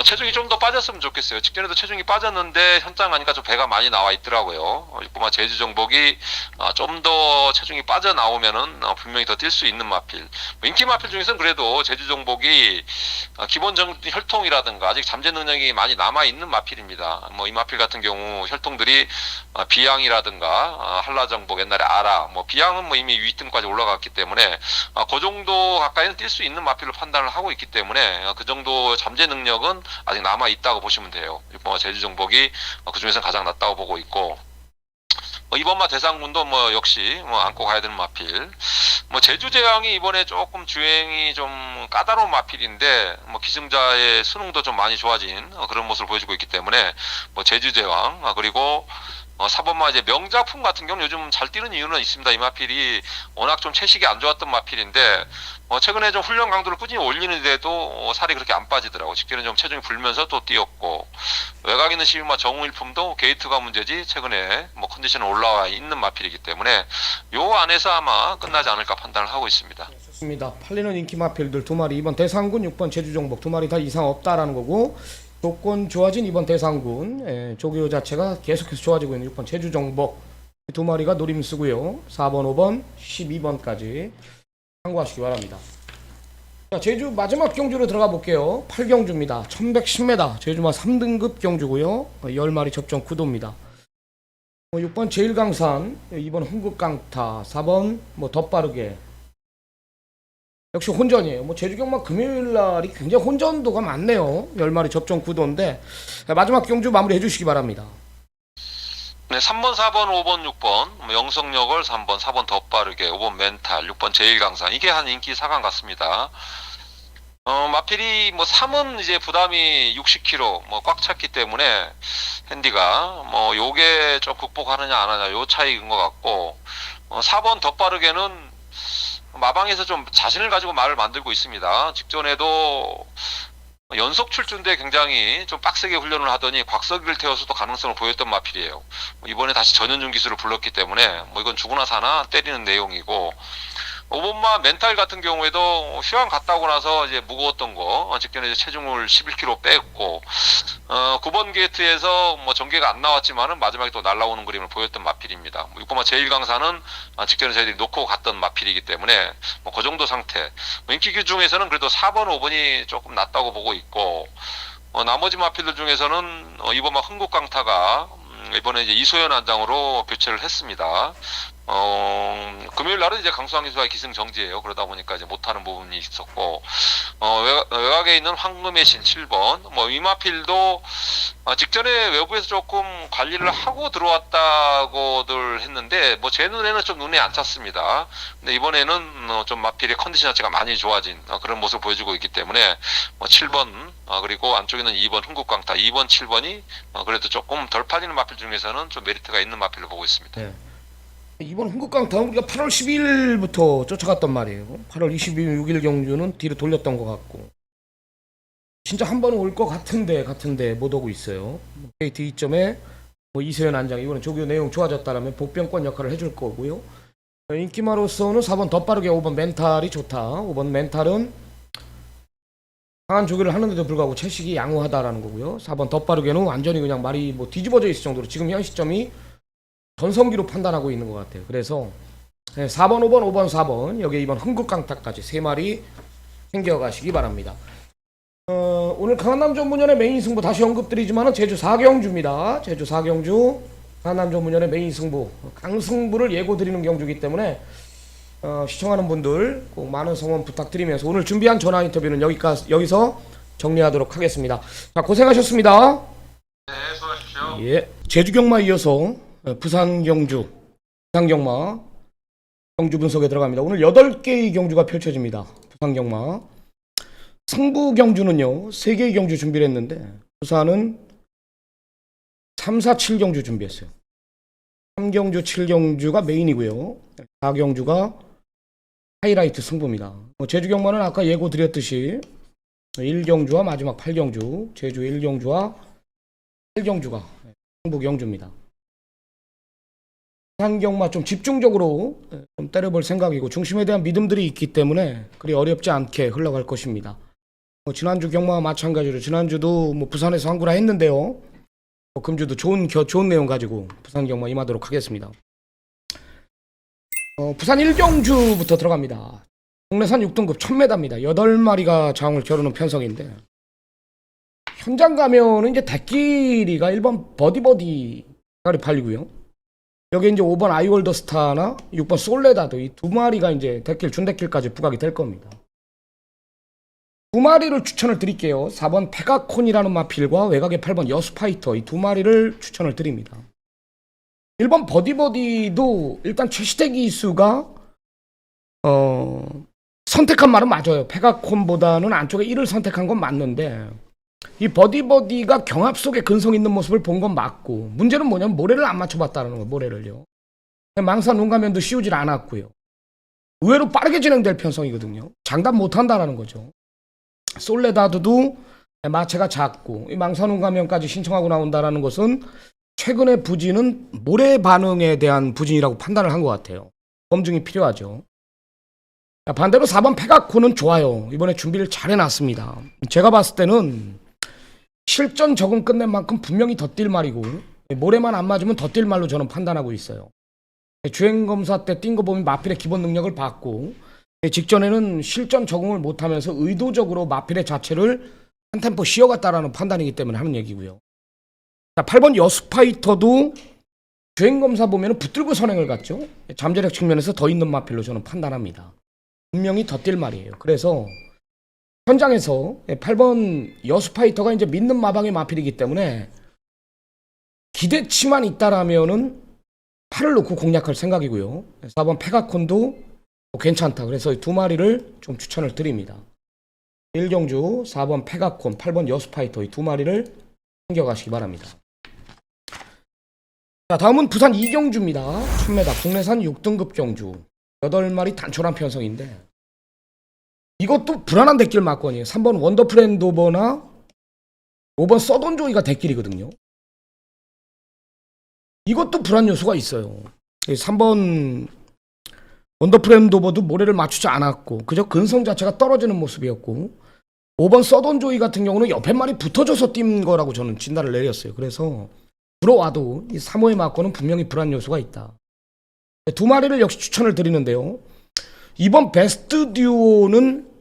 체중이 좀 더 빠졌으면 좋겠어요. 직전에도 체중이 빠졌는데 현장 가니까 좀 배가 많이 나와 있더라고요. 이뿐만 제주 정복이 좀 더 체중이 빠져나오면은 분명히 더 뛸 수 있는 마필. 뭐 인기 마필 중에서는 그래도 제주 정복이 기본적 혈통이라든가 아직 잠재 능력이 많이 남아 있는 마필입니다. 뭐 이 마필 같은 경우 혈통들이 비양이라든가 한라정복, 옛날에 아라, 뭐 비양은 뭐 이미 위등까지 올라갔기 때문에 그 정도 가까이는 뛸 수 있는 마필로 판단을 하고 있기 때문에 그 정도 잠재 능력은 아직 남아 있다고 보시면 돼요. 이번 제주 정복이 그 중에서 가장 낫다고 보고 있고, 이번마 대상군도 뭐 역시 뭐 안고 가야 되는 마필. 뭐 제주 제왕이 이번에 조금 주행이 좀 까다로운 마필인데 뭐 기승자의 수능도 좀 많이 좋아진 그런 모습을 보여주고 있기 때문에 뭐 제주 제왕, 그리고 4번마 이제 명작품 같은 경우는 요즘 잘 뛰는 이유는 있습니다. 이 마필이 워낙 좀 채식이 안 좋았던 마필인데 최근에 좀 훈련 강도를 꾸준히 올리는데도 살이 그렇게 안 빠지더라고. 직전에 좀 체중이 불면서 또 뛰었고, 외곽 있는 12마 정우일품도 게이트가 문제지 최근에 뭐 컨디션은 올라와 있는 마필이기 때문에 요 안에서 아마 끝나지 않을까 판단을 하고 있습니다. 좋습니다. 팔리는 인기 마필들 2마리, 2번 대상군, 6번 제주정복 2마리 다 이상 없다라는 거고, 조건 좋아진 2번 대상군, 조교 자체가 계속해서 좋아지고 있는 6번 제주정복 2마리가 노림수고요. 4번, 5번, 12번까지 참고하시기 바랍니다. 자, 제주 마지막 경주로 들어가 볼게요. 8경주입니다. 1110m 제주마 3등급 경주고요. 10마리 접종 구도입니다. 6번 제일강산, 2번 흥국강타, 4번 뭐 덧바르게. 역시 혼전이에요. 뭐 제주경마 금요일날이 굉장히 혼전도가 많네요. 10마리 접종 구도인데 마지막 경주 마무리 해주시기 바랍니다. 네, 3번, 4번, 5번, 6번, 영성여걸 3번, 4번 덧바르게, 5번 멘탈, 6번 제일강산. 이게 한 인기 4강 같습니다. 마필이 뭐 3은 이제 부담이 60kg 뭐 꽉 찼기 때문에 핸디가 뭐 요게 좀 극복하느냐 안 하냐 요 차이인 것 같고, 4번 덧바르게는 마방에서 좀 자신을 가지고 말을 만들고 있습니다. 직전에도 연속 출주인데 굉장히 좀 빡세게 훈련을 하더니 곽석이를 태워서도 가능성을 보였던 마필이에요. 이번에 다시 전현준 기수를 불렀기 때문에 뭐 이건 죽으나 사나 때리는 내용이고, 5번마 멘탈 같은 경우에도 휴양 갔다 오고 나서 이제 무거웠던 거 직전에 이제 체중을 11kg 뺐고, 9번 게이트에서 뭐 전개가 안 나왔지만은 마지막에 또 날라오는 그림을 보였던 마필입니다. 6번마 제일강사는 직전에 저희들이 놓고 갔던 마필이기 때문에 뭐 그 정도 상태. 인기기 중에서는 그래도 4번, 5번이 조금 낫다고 보고 있고, 나머지 마필들 중에서는 2번마 흥국강타가 이번에 이제 이소연 안장으로 교체를 했습니다. 금요일 날은 이제 강수항 기수가 기승정지예요. 그러다 보니까 이제 못하는 부분이 있었고, 외곽에 있는 황금의 신 7번, 뭐 이마필도 직전에 외부에서 조금 관리를 하고 들어왔다고들 했는데, 뭐 제 눈에는 좀 눈에 안 찼습니다. 근데 이번에는 좀 마필의 컨디션 자체가 많이 좋아진 그런 모습을 보여주고 있기 때문에, 뭐 7번, 그리고 안쪽에는 2번 흥국강타, 2번, 7번이 그래도 조금 덜 팔리는 마필 중에서는 좀 메리트가 있는 마필로 보고 있습니다. 네. 이번 흥국강타 우리가 8월 10일부터 쫓아갔단 말이에요. 8월 26일 경주는 뒤로 돌렸던 것 같고 진짜 한 번은 올 것 같은데 못 오고 있어요. 게이트 2점에 뭐 이세현 안장 이번엔 조교 내용 좋아졌다라면 복병권 역할을 해줄 거고요. 인기마로서는 4번 더 빠르게 5번 멘탈이 좋다. 5번 멘탈은 강한 조교를 하는데도 불구하고 채식이 양호하다라는 거고요. 4번 더 빠르게는 완전히 그냥 말이 뭐 뒤집어져 있을 정도로 지금 현 시점이 전성기로 판단하고 있는 것 같아요. 그래서 4번, 5번, 5번, 4번 여기에 이번 흥국강타까지 3마리 챙겨가시기 바랍니다. 오늘 강한남 전문연의 메인 승부 다시 언급드리지만은 제주 4경주입니다. 제주 4경주 강한남 전문연의 메인 승부 강승부를 예고드리는 경주이기 때문에 시청하는 분들 꼭 많은 성원 부탁드리면서 오늘 준비한 전화 인터뷰는 여기서 정리하도록 하겠습니다. 자, 고생하셨습니다. 네, 수고하십시오. 예, 제주 경마 이어서 부산 경주, 부산 경마 경주 분석에 들어갑니다. 오늘 8개의 경주가 펼쳐집니다. 부산 경마. 승부 경주는요, 3개의 경주 준비를 했는데, 부산은 3, 4, 7경주 준비했어요. 3경주, 7경주가 메인이고요. 4경주가 하이라이트 승부입니다. 제주 경마는 아까 예고 드렸듯이 1경주와 마지막 8경주, 제주 1경주와 8경주가 승부 경주입니다. 부산 경마 좀 집중적으로 좀 때려볼 생각이고 중심에 대한 믿음들이 있기 때문에 그리 어렵지 않게 흘러갈 것입니다. 지난주 경마와 마찬가지로 지난주도 부산에서 한구라 했는데요. 금주도 좋은 내용 가지고 부산 경마 임하도록 하겠습니다. 부산 1경주부터 들어갑니다. 동래산 6등급 1000m입니다. 8마리가 장을 겨루는 편성인데 현장 가면은 이제 대끼리가 1번 버디가 팔리고요. 여기 이제 5번 아이월더 스타나 6번 솔레다도 이 2마리가 이제 준대길까지 부각이 될 겁니다. 2마리를 추천을 드릴게요. 4번 페가콘이라는 마필과 외곽의 8번 여수파이터 이 2마리를 추천을 드립니다. 1번 버디도 일단 최시대 기수가 선택한 말은 맞아요. 페가콘보다는 안쪽에 1을 선택한 건 맞는데 이 버디가 경합 속에 근성 있는 모습을 본 건 맞고 문제는 뭐냐면 모래를 안 맞춰봤다는 거예요. 모래를요. 망사 눈가면도 씌우질 않았고요. 의외로 빠르게 진행될 편성이거든요. 장담 못한다라는 거죠. 솔레다드도 마체가 작고 이 망사 눈가면까지 신청하고 나온다라는 것은 최근의 부진은 모래 반응에 대한 부진이라고 판단을 한 것 같아요. 검증이 필요하죠. 반대로 4번 페가코는 좋아요. 이번에 준비를 잘 해놨습니다. 제가 봤을 때는 실전 적응 끝낸 만큼 분명히 더 뛸 말이고 모래만 안 맞으면 더 뛸 말로 저는 판단하고 있어요. 주행검사 때 뛴 거 보면 마필의 기본 능력을 봤고 직전에는 실전 적응을 못하면서 의도적으로 마필의 자체를 한 템포 쉬어갔다라는 판단이기 때문에 하는 얘기고요. 자, 8번 여수파이터도 주행검사 보면 붙들고 선행을 갔죠. 잠재력 측면에서 더 있는 마필로 저는 판단합니다. 분명히 더 뛸 말이에요. 그래서 현장에서 8번 여수파이터가 이제 믿는 마방의 마필이기 때문에 기대치만 있다라면은 8을 놓고 공략할 생각이고요. 4번 페가콘도 괜찮다. 그래서 이 2마리를 좀 추천을 드립니다. 1경주 4번 페가콘, 8번 여수파이터 이 2마리를 챙겨가시기 바랍니다. 자, 다음은 부산 2경주입니다. 1000m 국내산 6등급 경주 8마리 단촐한 편성인데 이것도 불안한 대길 막권이에요. 3번 원더풀 앤도버나 5번 서던조이가 대길이거든요. 이것도 불안 요소가 있어요. 3번 원더풀 앤도버도 모래를 맞추지 않았고 그저 근성 자체가 떨어지는 모습이었고 5번 서던조이 같은 경우는 옆에 말이 붙어져서 뛴 거라고 저는 진단을 내렸어요. 그래서 들어와도 이 3호의 막권은 분명히 불안 요소가 있다. 2마리를 역시 추천을 드리는데요. 이번 베스트 듀오는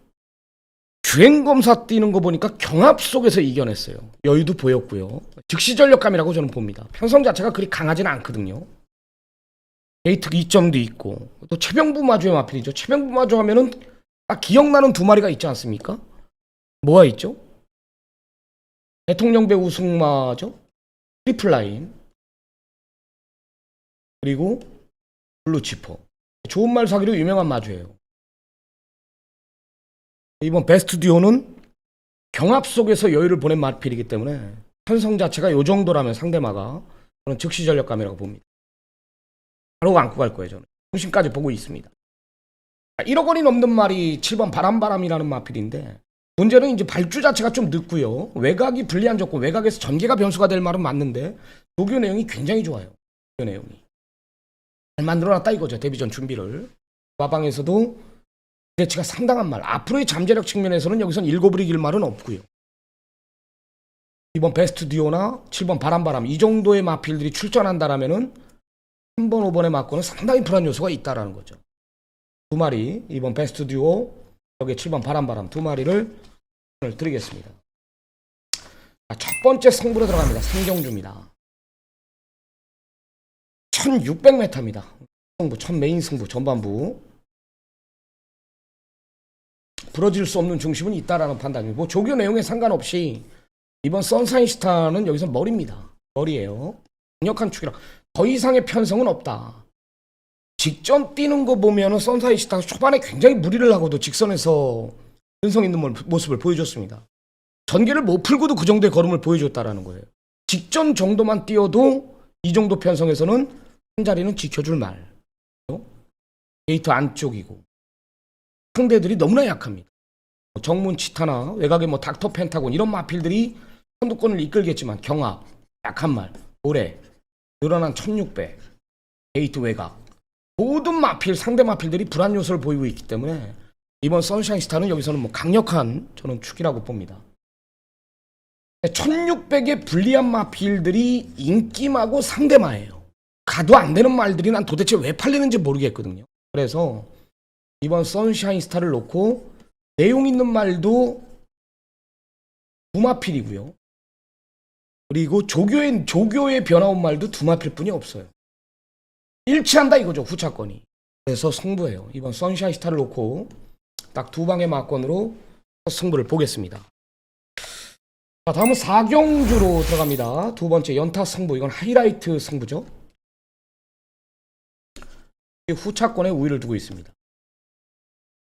주행검사 뛰는 거 보니까 경합 속에서 이겨냈어요. 여유도 보였고요. 즉시 전력감이라고 저는 봅니다. 편성 자체가 그리 강하지는 않거든요. 게이트 2점도 있고 또 최병부 마주의 마필이죠. 최병부 마주 하면은 딱 기억나는 두 마리가 있지 않습니까? 뭐가 있죠? 대통령배 우승마죠. 트리플라인 그리고 블루치퍼. 좋은 말 사기로 유명한 마주예요. 이번 베스트 듀오는 경합 속에서 여유를 보낸 마필이기 때문에 편성 자체가 요 정도라면 상대마가 저는 즉시 전력감이라고 봅니다. 바로 안고 갈 거예요. 저는 중심까지 보고 있습니다. 1억 원이 넘는 말이 7번 바람바람이라는 마필인데 문제는 이제 발주 자체가 좀 늦고요. 외곽이 불리한 조건, 외곽에서 전개가 변수가 될 말은 맞는데 조교 내용이 굉장히 좋아요. 조교 내용이 잘 만들어놨다 이거죠. 데뷔전 준비를. 와방에서도 기대치가 상당한 말. 앞으로의 잠재력 측면에서는 여기선 일곱을 이길 말은 없고요. 이번 베스트 듀오나 7번 바람바람 이 정도의 마필들이 출전한다라면은 3번, 5번의 맞고는 상당히 불안 요소가 있다라는 거죠. 두 마리 이번 베스트 듀오 여기 7번 바람바람 두 마리를 드리겠습니다. 첫 번째 승부로 들어갑니다. 상경주입니다. 1600m입니다. 승부, 첫 메인 승부 전반부. 부러질 수 없는 중심은 있다라는 판단이고 뭐 조교 내용에 상관없이 이번 선샤인스타는 여기서 머리입니다. 머리예요. 강력한 축이라 더 이상의 편성은 없다. 직전 뛰는 거 보면은 선샤인스타가 초반에 굉장히 무리를 하고도 직선에서 근성 있는 모습을 보여줬습니다. 전개를 못 풀고도 그 정도의 걸음을 보여줬다라는 거예요. 직전 정도만 뛰어도 이 정도 편성에서는 한 자리는 지켜줄 말. 게이트 안쪽이고 상대들이 너무나 약합니다. 정문 치타나 외곽에 뭐 닥터 펜타곤 이런 마필들이 선두권을 이끌겠지만 경합, 약한 말, 올해 늘어난 1600, 게이트 외곽 모든 마필, 상대 마필들이 불안 요소를 보이고 있기 때문에 이번 선샤인스타는 여기서는 뭐 강력한 저는 축이라고 봅니다. 1600의 불리한 마필들이 인기마고 상대마예요. 가도 안 되는 말들이 난 도대체 왜 팔리는지 모르겠거든요. 그래서 이번 선샤인스타를 놓고 내용 있는 말도 두 마필이고요. 그리고 조교의 변화온 말도 두 마필 뿐이 없어요. 일치한다 이거죠. 후차권이. 그래서 승부예요. 이번 선샤인스타를 놓고 딱 두 방의 막권으로 승부를 보겠습니다. 자, 다음은 4경주로 들어갑니다. 두 번째 연타 승부. 이건 하이라이트 승부죠. 후차권에 우위를 두고 있습니다.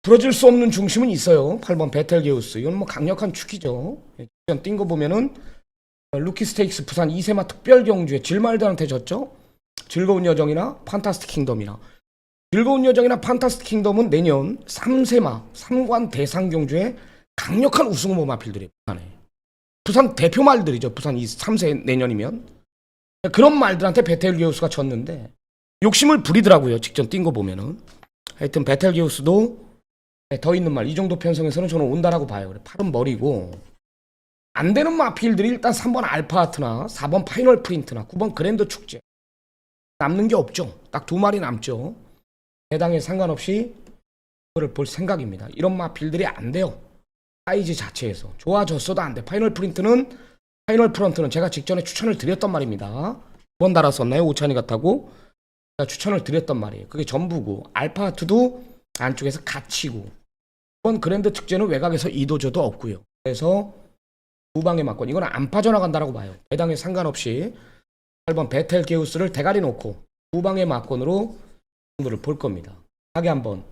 부러질 수 없는 중심은 있어요. 8번 베텔게우스. 이건 뭐 강력한 축이죠. 뛴 거 보면은 루키 스테이크스 부산 이세마 특별 경주에 질말들한테 졌죠. 즐거운 여정이나 판타스틱 킹덤이나 즐거운 여정이나 판타스틱 킹덤은 내년 3세마 3관 대상 경주에 강력한 우승 후보 마필들이에요. 부산 대표 말들이죠. 부산 3세 내년이면 그런 말들한테 베텔게우스가 졌는데 욕심을 부리더라고요. 직전 뛴 거 보면은. 하여튼 베텔게우스도 더 있는 말 이 정도 편성에서는 저는 온다라고 봐요. 팔은 머리고 안 되는 마필들이 일단 3번 알파하트나 4번 파이널 프린트나 9번 그랜드 축제 남는 게 없죠. 딱 두 마리 남죠. 해당에 상관없이 그걸 볼 생각입니다. 이런 마필들이 안 돼요. 사이즈 자체에서 좋아졌어도 안 돼. 파이널 프런트는 제가 직전에 추천을 드렸단 말입니다. 2번 달았었나요? 오찬이 같다고 제가 추천을 드렸단 말이에요. 그게 전부고 알파하트도 안쪽에서 갇히고 이번 그랜드 축제는 외곽에서 이도저도 없고요. 그래서 두 방에 맞건 이건 안 빠져나간다라고 봐요. 배당에 상관없이 8번 베텔게우스를 대가리 놓고 두 방에 맞건으로 승부를 볼 겁니다. 하게 한번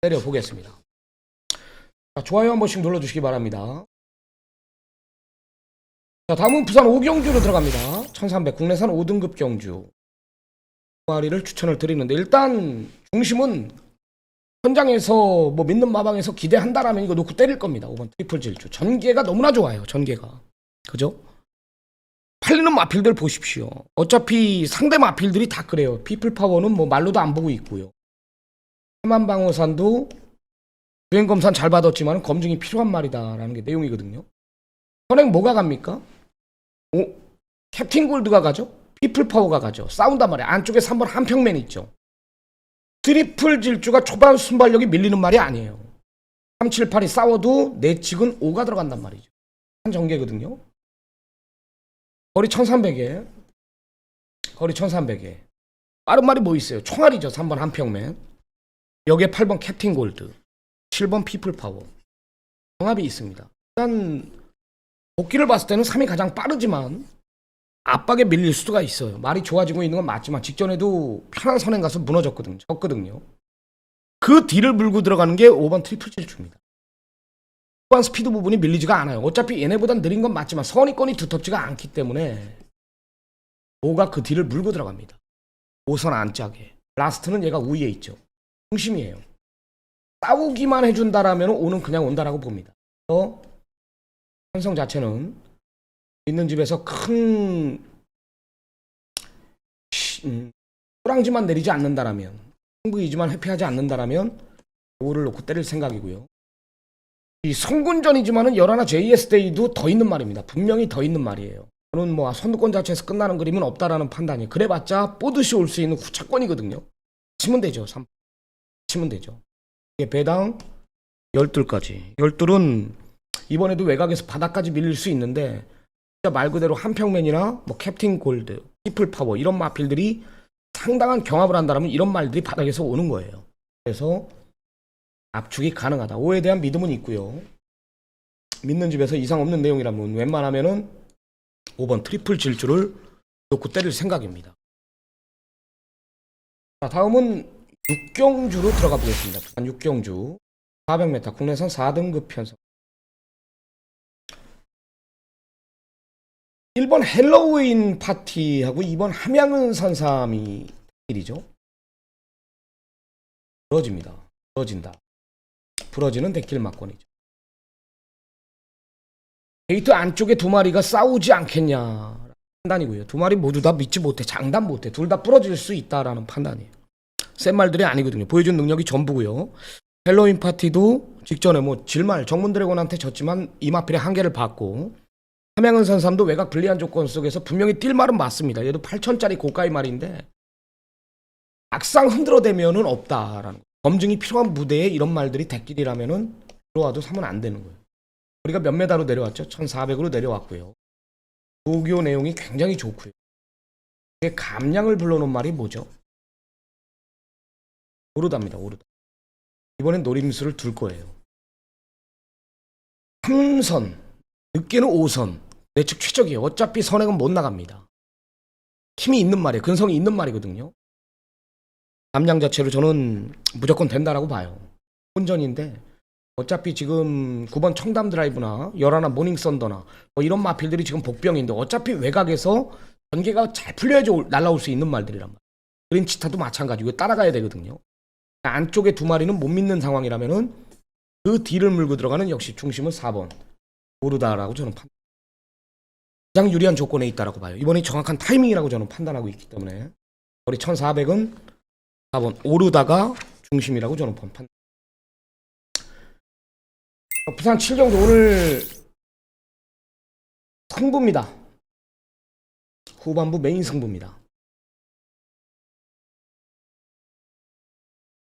때려보겠습니다. 자, 좋아요 한 번씩 눌러주시기 바랍니다. 자, 다음은 부산 5경주로 들어갑니다. 1300 국내산 5등급 경주 마리를 추천을 드리는데 일단 중심은 현장에서 뭐 믿는 마방에서 기대한다라면 이거 놓고 때릴 겁니다. 5번 트리플 질주. 전개가 너무나 좋아요. 전개가. 그죠? 팔리는 마필들 보십시오. 어차피 상대 마필들이 다 그래요. 피플 파워는 뭐 말로도 안 보고 있고요. 해만방어산도 주행검산 잘 받았지만 검증이 필요한 말이다라는 게 내용이거든요. 선행 뭐가 갑니까? 캡틴 골드가 가죠? 피플 파워가 가죠. 싸운단 말이야. 안쪽에 3번 한평맨 있죠. 트리플 질주가 초반 순발력이 밀리는 말이 아니에요. 3, 7, 8이 싸워도 내측은 5가 들어간단 말이죠. 한 전개거든요. 거리 1300에 빠른 말이 뭐 있어요? 총알이죠. 3번 한평맨. 여기에 8번 캡틴 골드, 7번 피플 파워. 경합이 있습니다. 일단 복귀를 봤을 때는 3이 가장 빠르지만 압박에 밀릴 수가 있어요. 말이 좋아지고 있는 건 맞지만 직전에도 편한 선행 가서 무너졌거든요. 졌거든요. 그 뒤를 물고 들어가는 게 5번 트리플 질주입니다. 후반 스피드 부분이 밀리지가 않아요. 어차피 얘네보단 느린 건 맞지만 선입권이 두텁지가 않기 때문에 5가 그 뒤를 물고 들어갑니다. 5선 안짝에. 라스트는 얘가 우위에 있죠. 중심이에요. 싸우기만 해준다라면 5는 그냥 온다라고 봅니다. 그래서 편성 자체는 있는 집에서 큰 호랑지만 내리지 않는다라면, 승부이지만 회피하지 않는다라면 5를 놓고 때릴 생각이고요. 이 성군전이지만은 열하나 JS데이도 더 있는 말입니다. 분명히 더 있는 말이에요. 저는 뭐 선두권 자체에서 끝나는 그림은 없다라는 판단이. 그래봤자 뽀듯이 올 수 있는 후차권이거든요. 치면 되죠. 3 치면 되죠. 이게 배당 12까지. 12은 이번에도 외곽에서 바닥까지 밀릴 수 있는데 진짜 말 그대로 한평맨이나 뭐 캡틴 골드, 피플 파워 이런 마필들이 상당한 경합을 한다면 이런 말들이 바닥에서 오는 거예요. 그래서 압축이 가능하다. 5에 대한 믿음은 있고요. 믿는 집에서 이상 없는 내용이라면 웬만하면은 5번 트리플 질주를 놓고 때릴 생각입니다. 자, 다음은 육경주로 들어가 보겠습니다. 부산 육경주 400m 국내선 4등급 편성. 1번 헬로윈 파티하고 2번 함양은 선삼이 덱길이죠. 부러집니다. 부러진다. 부러지는 덱길 막권이죠. 게이트 안쪽에 두 마리가 싸우지 않겠냐 판단이고요. 두 마리 모두 다 믿지 못해. 장담 못해. 둘 다 부러질 수 있다라는 판단이에요. 센 말들이 아니거든요. 보여준 능력이 전부고요. 헬로윈 파티도 직전에 뭐 질말 정문 드래곤한테 졌지만 이마필의 한계를 봤고, 함양은 선삼도 외곽 불리한 조건 속에서 분명히 뛸 말은 맞습니다. 얘도 8천짜리 고가의 말인데 막상 흔들어대면은 없다라는 거. 검증이 필요한 무대에 이런 말들이 덱길이라면은 들어와도 사면 안 되는 거예요. 우리가 몇 메다로 내려왔죠? 1400으로 내려왔고요. 도교 내용이 굉장히 좋고요. 이게 감량을 불러놓은 말이 뭐죠? 오르다입니다. 오르다. 이번엔 노림수를 둘 거예요. 3선, 늦게는 5선. 내측 최적이에요. 어차피 선행은 못 나갑니다. 힘이 있는 말이에요. 근성이 있는 말이거든요. 감량 자체로 저는 무조건 된다라고 봐요. 혼전인데 어차피 지금 9번 청담 드라이브나 열하나 모닝 썬더나 뭐 이런 마필들이 지금 복병인데 어차피 외곽에서 전개가 잘 풀려야지 날라올 수 있는 말들이란 말이에요. 그린치타도 마찬가지고 따라가야 되거든요. 안쪽에 두 마리는 못 믿는 상황이라면은 그 뒤를 물고 들어가는 역시 중심은 4번 오르다라고 저는 가장 유리한 조건에 있다라고 봐요. 이번이 정확한 타이밍이라고 저는 판단하고 있기 때문에 우리 1400은 4번 오르다가 중심이라고 저는 판단. 부산 7경도 오늘 승부입니다. 후반부 메인 승부입니다.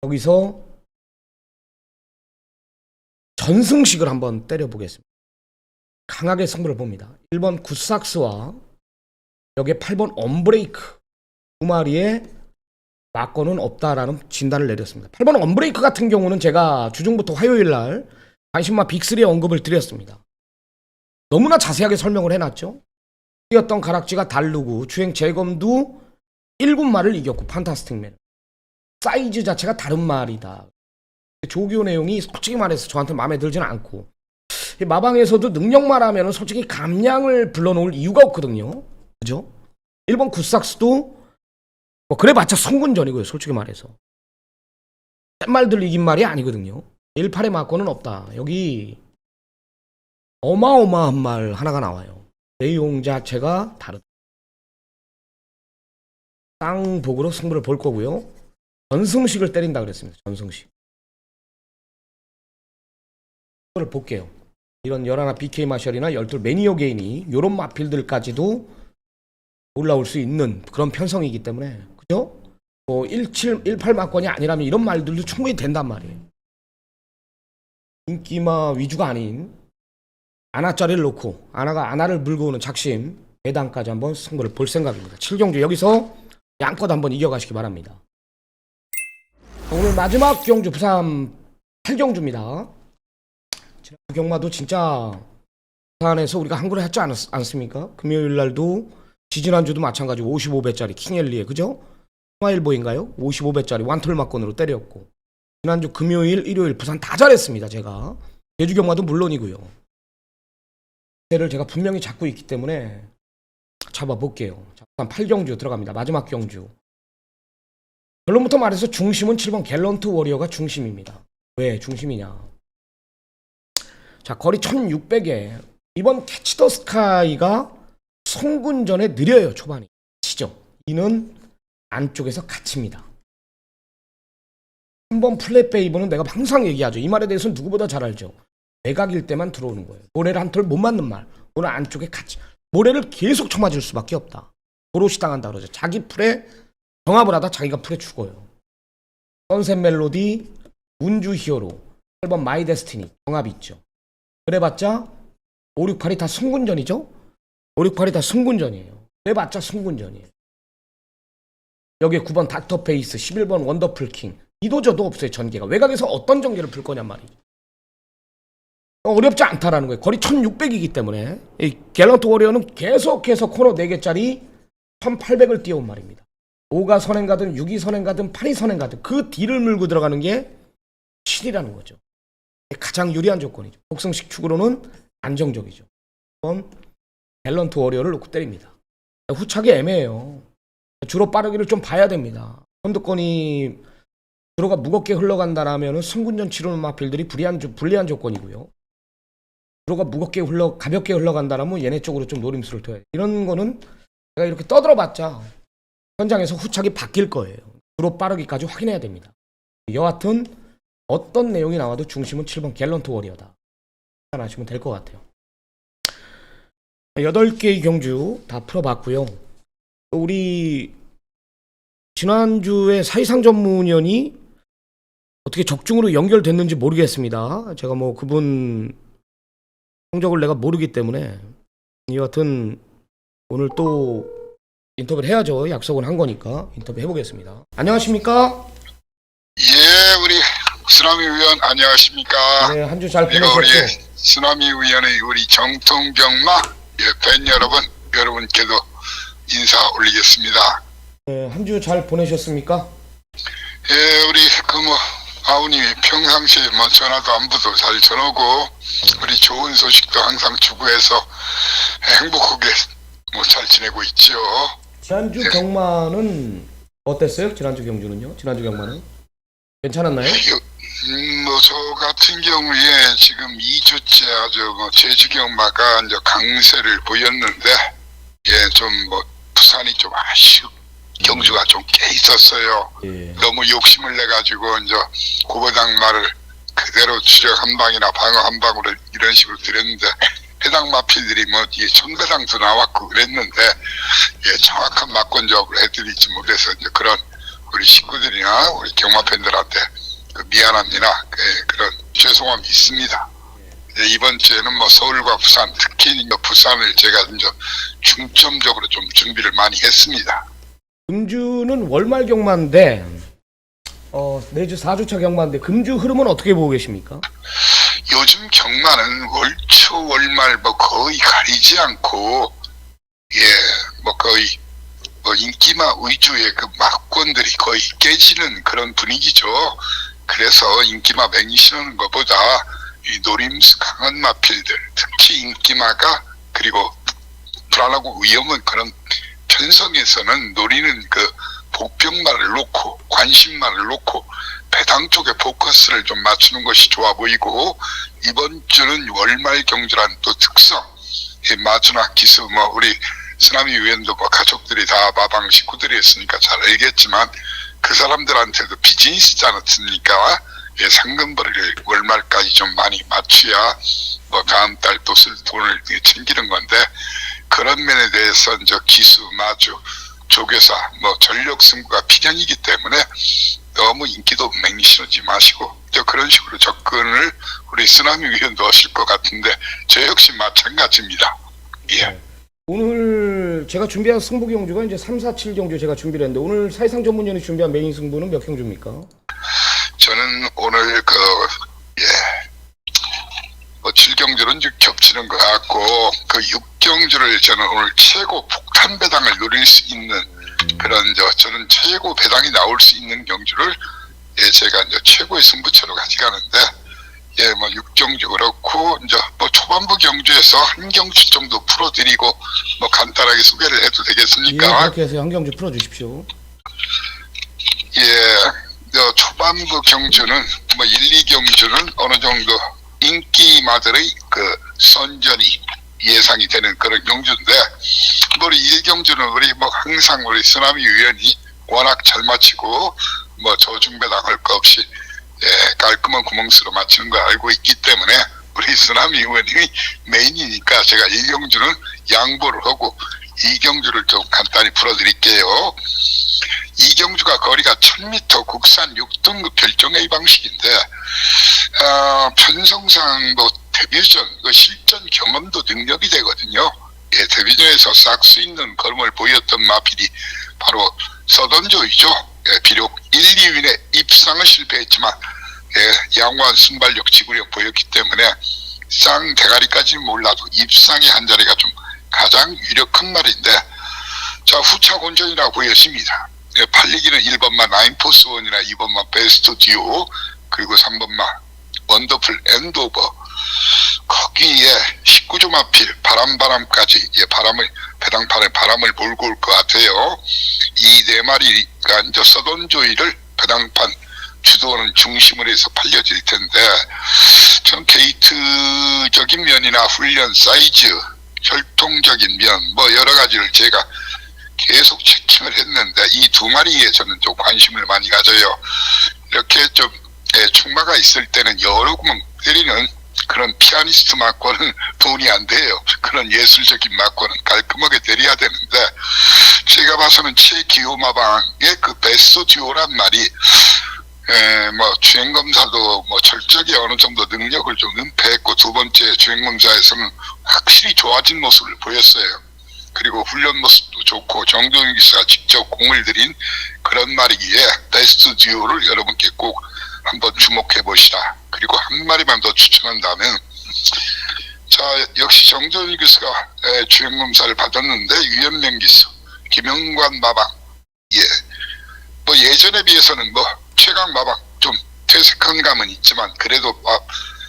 여기서 전승식을 한번 때려보겠습니다. 강하게 승부를 봅니다. 1번 굿삭스와 여기에 8번 엄브레이크 두 마리의 막권은 없다라는 진단을 내렸습니다. 8번 엄브레이크 같은 경우는 제가 주중부터 화요일날 관심마 빅3의 언급을 드렸습니다. 너무나 자세하게 설명을 해놨죠. 뛰었던 가락지가 다르고 주행 재검도 1군말을 이겼고 판타스틱맨 사이즈 자체가 다른 말이다. 조교 내용이 솔직히 말해서 저한테 마음에 들지는 않고 마방에서도 능력만 하면 솔직히 감량을 불러놓을 이유가 없거든요. 그죠? 1번 굿삭스도 뭐 그래봤자 성군전이고요. 솔직히 말해서 센 말들 이긴 말이 아니거든요. 18의 막권은 없다. 여기 어마어마한 말 하나가 나와요. 내용 자체가 다르다. 쌍복으로 승부를 볼 거고요. 전승식을 때린다 그랬습니다. 전승식. 를 볼게요. 이런 11 BK 마셜이나 12 매니어 게인이 요런 마필들까지도 올라올 수 있는 그런 편성이기 때문에 그죠? 뭐 17, 18 막권이 아니라면 이런 말들도 충분히 된단 말이에요. 인기마 위주가 아닌 아나짜리를 놓고 아나가 아나를 물고 오는 작심 배당까지 한번 승부를 볼 생각입니다. 7경주 여기서 양껏 한번 이겨가시기 바랍니다. 오늘 마지막 경주 부산 8경주입니다. 지난 경마도 진짜 부산에서 우리가 한 그릇 했지 않습니까? 금요일 날도 지지난주도 마찬가지고 55배짜리 킹엘리에 그죠? 통화일보인가요? 55배짜리 완톨막건으로 때렸고 지난주 금요일 일요일 부산 다 잘했습니다. 제가 제주 경마도 물론이고요. 를 제가 분명히 잡고 있기 때문에 잡아볼게요. 부산 8경주 들어갑니다. 마지막 경주. 결론부터 말해서 중심은 7번 갤런트 워리어가 중심입니다. 왜 중심이냐? 자, 거리 1600에 이번 캐치 더 스카이가 송군전에 느려요. 초반에 치죠. 이는 안쪽에서 갇힙니다. 3번 플랫 베이브는 내가 항상 얘기하죠. 이 말에 대해서는 누구보다 잘 알죠. 외곽일 때만 들어오는 거예요. 모래를 한 털 못 맞는 말. 오늘 안쪽에 갇히 모래를 계속 쳐맞을 수밖에 없다. 도로시 당한다 그러죠. 자기 풀에 경합을 하다 자기가 풀에 죽어요. 선셋 멜로디, 운주 히어로, 8번 마이 데스티니 경합이 있죠. 그래봤자 5, 6, 8이 다 승군전이죠. 5, 6, 8이 다 승군전이에요. 그래봤자 승군전이에요. 여기에 9번 닥터 페이스, 11번 원더풀 킹. 이도저도 없어요. 전개가. 외곽에서 어떤 전개를 풀 거냔 말이죠. 어렵지 않다라는 거예요. 거리 1600이기 때문에 이 갤런트 워리어는 계속해서 코너 4개짜리 1800을 띄워온 말입니다. 5가 선행 가든 6이 선행 가든 8이 선행 가든 그 뒤를 물고 들어가는 게 7이라는 거죠. 가장 유리한 조건이죠. 복승식 축으로는 안정적이죠. 이번 갤런트 워리어를 놓고 때립니다. 후차기 애매해요. 주로 빠르기를 좀 봐야 됩니다. 선두권이 주로가 무겁게 흘러간다라면 승군전 치르는 마필들이 불리한 조건이고요. 주로가 가볍게 흘러간다라면 얘네 쪽으로 좀 노림수를 둬야 돼. 이런 거는 제가 이렇게 떠들어봤자 현장에서 후착이 바뀔 거예요. 주로 빠르기까지 확인해야 됩니다. 여하튼 어떤 내용이 나와도 중심은 7번 갤런트 워리어다. 하시면 될 것 같아요. 8개의 경주 다 풀어봤고요. 우리 지난주에 사이상 전문위원이 어떻게 적중으로 연결됐는지 모르겠습니다. 제가 뭐 그분 성적을 내가 모르기 때문에 여하튼 오늘 또 인터뷰를 해야죠. 약속은 한 거니까 인터뷰 해보겠습니다. 안녕하십니까? 예, 우리 쓰나미 위원 안녕하십니까? 네, 한 주 잘 그리고 우리 보내셨죠? 쓰나미 위원의 우리 정통경마 팬 여러분께도 인사 올리겠습니다. 네, 한 주 잘 보내셨습니까? 예, 우리 아우님이 평상시에 뭐 전화도 안부도 잘 전하고 우리 좋은 소식도 항상 주고해서 행복하게 잘 지내고 있죠. 지난주 네. 경마는 어땠어요? 지난주 경주는요? 지난주 경마는? 괜찮았나요? 저 같은 경우에 지금 2주째 아주 제주 경마가 이제 강세를 보였는데, 예, 좀 부산이 좀 경주가 좀 깨 있었어요. 예. 너무 욕심을 내가지고 이제 고보당 말을 그대로 주력 한 방이나 방어 한 방으로 이런 식으로 드렸는데, 해당 마필들이 이게 천배당도 나왔고 그랬는데, 예, 정확한 막권 작업을 해드리지 못해서 이제 그런 우리 식구들이나 우리 경마 팬들한테 미안합니다. 그런 죄송함이 있습니다. 예, 이번 주에는 서울과 부산, 특히 부산을 제가 이제 중점적으로 좀 준비를 많이 했습니다. 금주는 월말 경마인데 내주 4주차 경마인데 금주 흐름은 어떻게 보고 계십니까? 요즘 경마는 월초 월말 거의 가리지 않고, 예, 거의 인기마 위주의 그 막권들이 거의 깨지는 그런 분위기죠. 그래서 인기마 맹신하는 것보다 이 노림수 강한 마필들, 특히 인기마가 그리고 불안하고 위험한 그런 편성에서는 노리는 그 복병마를 놓고 관심마를 놓고 배당 쪽에 포커스를 좀 맞추는 것이 좋아 보이고, 이번 주는 월말 경주라는 또 특성, 마주나 기수 우리 쓰나미 위원도 가족들이 다 마방 식구들이었으니까 잘 알겠지만 그 사람들한테도 비즈니스지 않았습니까? 예, 상금벌이를 월말까지 좀 많이 맞춰야 다음 달 또 쓸 돈을 챙기는 건데, 그런 면에 대해서 이제 기수, 마주, 조교사, 전력 승부가 필연이기 때문에 너무 인기도 맹신하지 마시고 그런 식으로 접근을 우리 쓰나미 위원도 하실 것 같은데 저 역시 마찬가지입니다. 예. 오늘 오늘 제가 준비한 승부 경주가 이제 3, 4, 7 경주 제가 준비를 했는데 오늘 사회상 전문위원이 준비한 메인 승부는 몇 경주입니까? 저는 오늘 뭐 7경주는 좀 겹치는 것 같고 그 6경주를 저는 오늘 최고 폭탄 배당을 노릴 수 있는 그런 저는 최고 배당이 나올 수 있는 경주를 제가 이제 최고의 승부처로 가져가는데 뭐 6경주 그렇고 이제 뭐 초반부 경주에서 한 경주 정도 풀어드리고 뭐 간단하게 소개를 해도 되겠습니까? 예, 그렇게 해서 한 경주 풀어주십시오. 초반부 경주는 뭐 1, 2경주는 어느 정도 인기마들의 그 선전이 예상이 되는 그런 경주인데 우리 1경주는 우리 뭐 항상 우리 쓰나미 위원이 워낙 잘 맞히고 뭐 저중배당 할 거 없이 깔끔한 구멍수로 맞추는 거 알고 있기 때문에 우리 쓰나미 의원님이 메인이니까 제가 1경주는 양보를 하고 2경주를 좀 간단히 풀어드릴게요. 2경주가 거리가 1000m 국산 6등급 별종A 방식인데 편성상 뭐 데뷔전 그 실전 경험도 능력이 되거든요. 데뷔전에서 싹 수 있는 걸음을 보였던 마필이 바로 서던조이죠. 비록 1, 2위에 입상은 실패했지만 양호한 순발력 지구력 보였기 때문에 쌍 대가리까지는 몰라도 입상의 한 자리가 좀 가장 유력한 말인데 자 후차 본전이라고 보였습니다. 팔리기는 1번마 나인포스원이나 2번마 베스트 듀오 그리고 3번마 원더풀 엔도버 거기에 19조 마필 바람까지 배당판에 바람을 몰고 올 것 같아요. 이 네 마리가 이제 서던조이를 배당판 주도하는 중심으로 해서 팔려질 텐데 전 게이트적인 면이나 훈련 사이즈 혈통적인 면 뭐 여러 가지를 제가 계속 체킹을 했는데 이 두 마리에 저는 좀 관심을 많이 가져요. 이렇게 좀 충마가 있을 때는 여러 구멍 때리는 그런 피아니스트 맞고는 돈이 안 돼요. 그런 예술적인 맞고는 깔끔하게 때려야 되는데 제가 봐서는 최기호마방의 그 베스트 듀오란 말이 뭐 주행검사도 뭐 철저하게 어느 정도 능력을 좀 은폐했고 두 번째 주행검사에서는 확실히 좋아진 모습을 보였어요. 그리고 훈련 모습도 좋고 정동윤 기사가 직접 공을 들인 그런 말이기에 베스트 듀오를 여러분께 꼭 한번 주목해 보시라. 그리고 한 마리만 더 추천한다면 자 역시 정동윤 기수가 주행검사를 받았는데 유연명 기수 김영관 마방 뭐 예전에 비해서는 뭐 최강 마방 좀 퇴색한 감은 있지만 그래도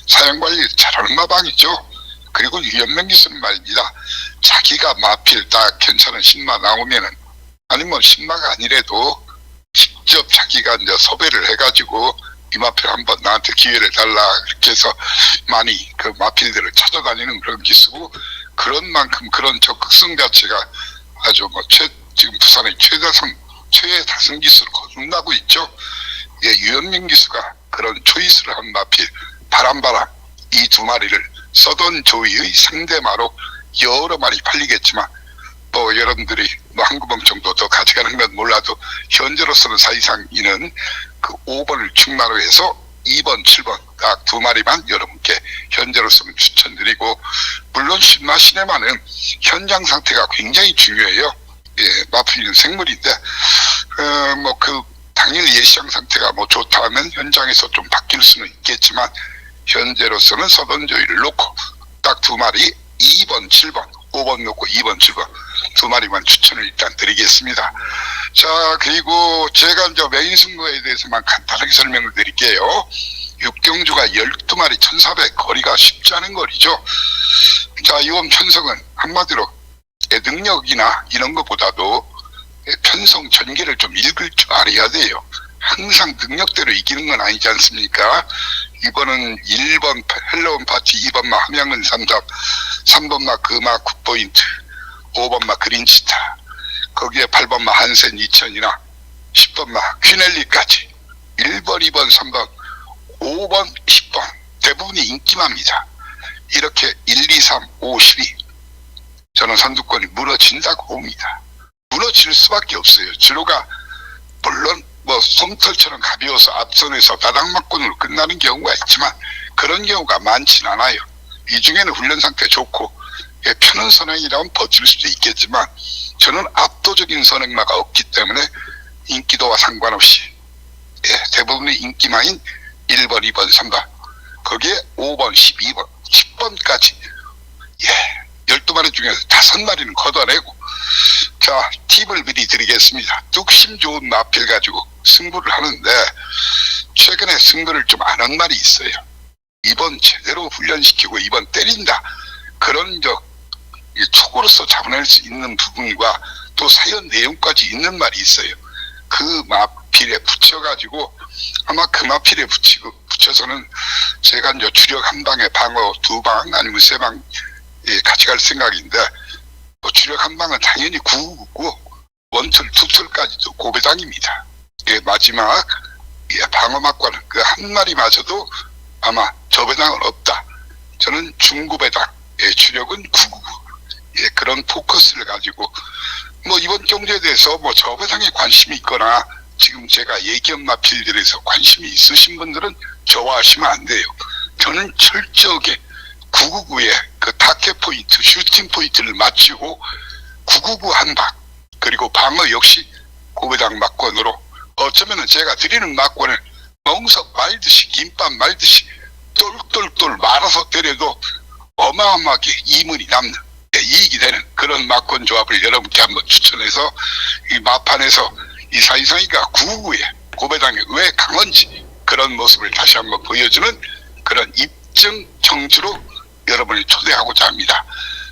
사용관리 잘하는 마방이죠. 그리고 유연명 기수는 말입니다. 자기가 마필 딱 괜찮은 신마 나오면은 아니면 신마가 아니래도 직접 자기가 이제 섭외를 해가지고 이 마필 한번 나한테 기회를 달라 이렇게 해서 많이 그 마필들을 찾아다니는 그런 기수고 그런 만큼 그런 적극성 자체가 아주 뭐 지금 부산의 최다승 기수로 거듭나고 있죠. 유현민 기수가 그런 초이스를 한 마필 바람 이 두 마리를 서던 조이의 상대마로 여러 마리 팔리겠지만 뭐 여러분들이 뭐 한 구멍 정도 더 가져가는 건 몰라도 현재로서는 사실상 이는 그 5번을 충마로 해서 2번, 7번 딱 두 마리만 여러분께 현재로서는 추천드리고 물론 신마 시네마는 현장 상태가 굉장히 중요해요. 마필은 생물인데 뭐 그 당일 예시장 상태가 뭐 좋다 하면 현장에서 좀 바뀔 수는 있겠지만 현재로서는 서던조이를 놓고 딱 두 마리 2번, 7번, 5번 놓고 2번, 7번 두 마리만 추천을 일단 드리겠습니다. 자 그리고 제가 이제 메인 승부에 대해서만 간단하게 설명을 드릴게요. 6경주가 12마리 1400 거리가 쉽지 않은 거리죠. 자 이번 편성은 한마디로 능력이나 이런 것보다도 편성 전개를 좀 읽을 줄 알아야 돼요. 항상 능력대로 이기는 건 아니지 않습니까? 이번은 1번 헬로원 파티, 2번마 함양은 3번마 금화 굿포인트, 5번마 그린치타, 거기에 8번마 한센 2000이나 10번마 퀴넬리까지 1번, 2번, 3번, 5번, 10번 대부분이 인기마입니다. 이렇게 1, 2, 3, 5, 12 저는 선두권이 무너진다고 봅니다. 무너질 수밖에 없어요. 진로가 물론 뭐 솜털처럼 가벼워서 앞선에서 바닥막군으로 끝나는 경우가 있지만 그런 경우가 많진 않아요. 이 중에는 훈련 상태 좋고 편한 선행이라면 버틸 수도 있겠지만 저는 압도적인 선행마가 없기 때문에 인기도와 상관없이 대부분의 인기마인 1번, 2번, 3번 거기에 5번, 12번, 10번까지 12마리 중에서 5마리는 걷어내고 자 팁을 미리 드리겠습니다. 뚝심 좋은 마필 가지고 승부를 하는데 최근에 승부를 좀 안 한 말이 있어요. 이번 제대로 훈련시키고 이번 때린다 그런 촉으로서 잡아낼 수 있는 부분과 또 사연 내용까지 있는 말이 있어요. 그 마필에 붙여가지고 아마 그 마필에 붙여서는 제가 이제 주력 한 방에 방어 2방 아니면 3방 같이 갈 생각인데 주력 한 방은 당연히 9구고 원툴, 투툴까지도 고배당입니다. 마지막 방어 막과는 그 한 마리마저도 아마 저배당은 없다. 저는 중고배당, 주력은 9구고 그런 포커스를 가지고 이번 경주에 대해서 저배당에 관심이 있거나 지금 제가 얘기한 마필들에서 관심이 있으신 분들은 좋아하시면 안 돼요. 저는 철저하게 999의 그 타켓 포인트, 슈팅 포인트를 맞추고 999 한 방, 그리고 방어 역시 고배당 막권으로 어쩌면은 제가 드리는 막권을 멍석 말듯이 김밥 말듯이 똘똘똘 말아서 때려도 어마어마하게 이문이 남는 이익이 되는 그런 막권 조합을 여러분께 한번 추천해서 이 마판에서 이 사이상이가 999의 고배당이 왜 강한지 그런 모습을 다시 한번 보여주는 그런 입증 경주로 여러분을 초대하고자 합니다.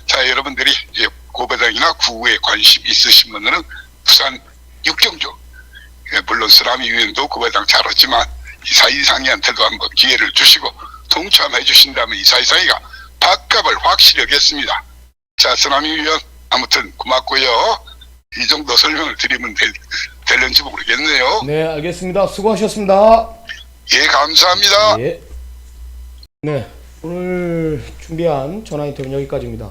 자, 여러분들이 이제 고배당이나 9구에 관심 있으신 분들은 부산 육경주, 물론 쓰라미 위원도 고배당 잘하지만 이사이상이한테도 한번 기회를 주시고 동참해 주신다면 이사이상이가 밥값을 확실히 하겠습니다. 자, 쓰라미 위원 아무튼 고맙고요. 이 정도 설명을 드리면 될는지 모르겠네요. 네, 알겠습니다. 수고하셨습니다. 예, 감사합니다. 예. 네, 오늘 준비한 전화 인터뷰는 여기까지입니다.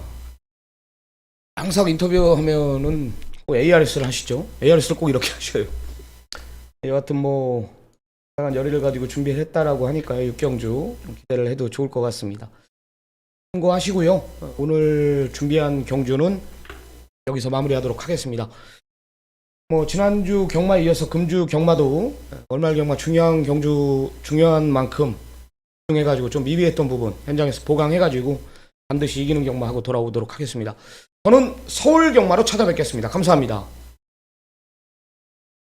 항상 인터뷰하면은 꼭 ARS를 하시죠. ARS를 꼭 이렇게 하셔요. 여하튼 다양한 열의를 가지고 준비를 했다라고 하니까요. 육경주 좀 기대를 해도 좋을 것 같습니다. 참고하시고요. 오늘 준비한 경주는 여기서 마무리하도록 하겠습니다. 지난주 경마에 이어서 금주 경마도 월말 경마 중요한 만큼 집중해가지고 좀 미비했던 부분 현장에서 보강해가지고 반드시 이기는 경마하고 돌아오도록 하겠습니다. 저는 서울 경마로 찾아뵙겠습니다. 감사합니다.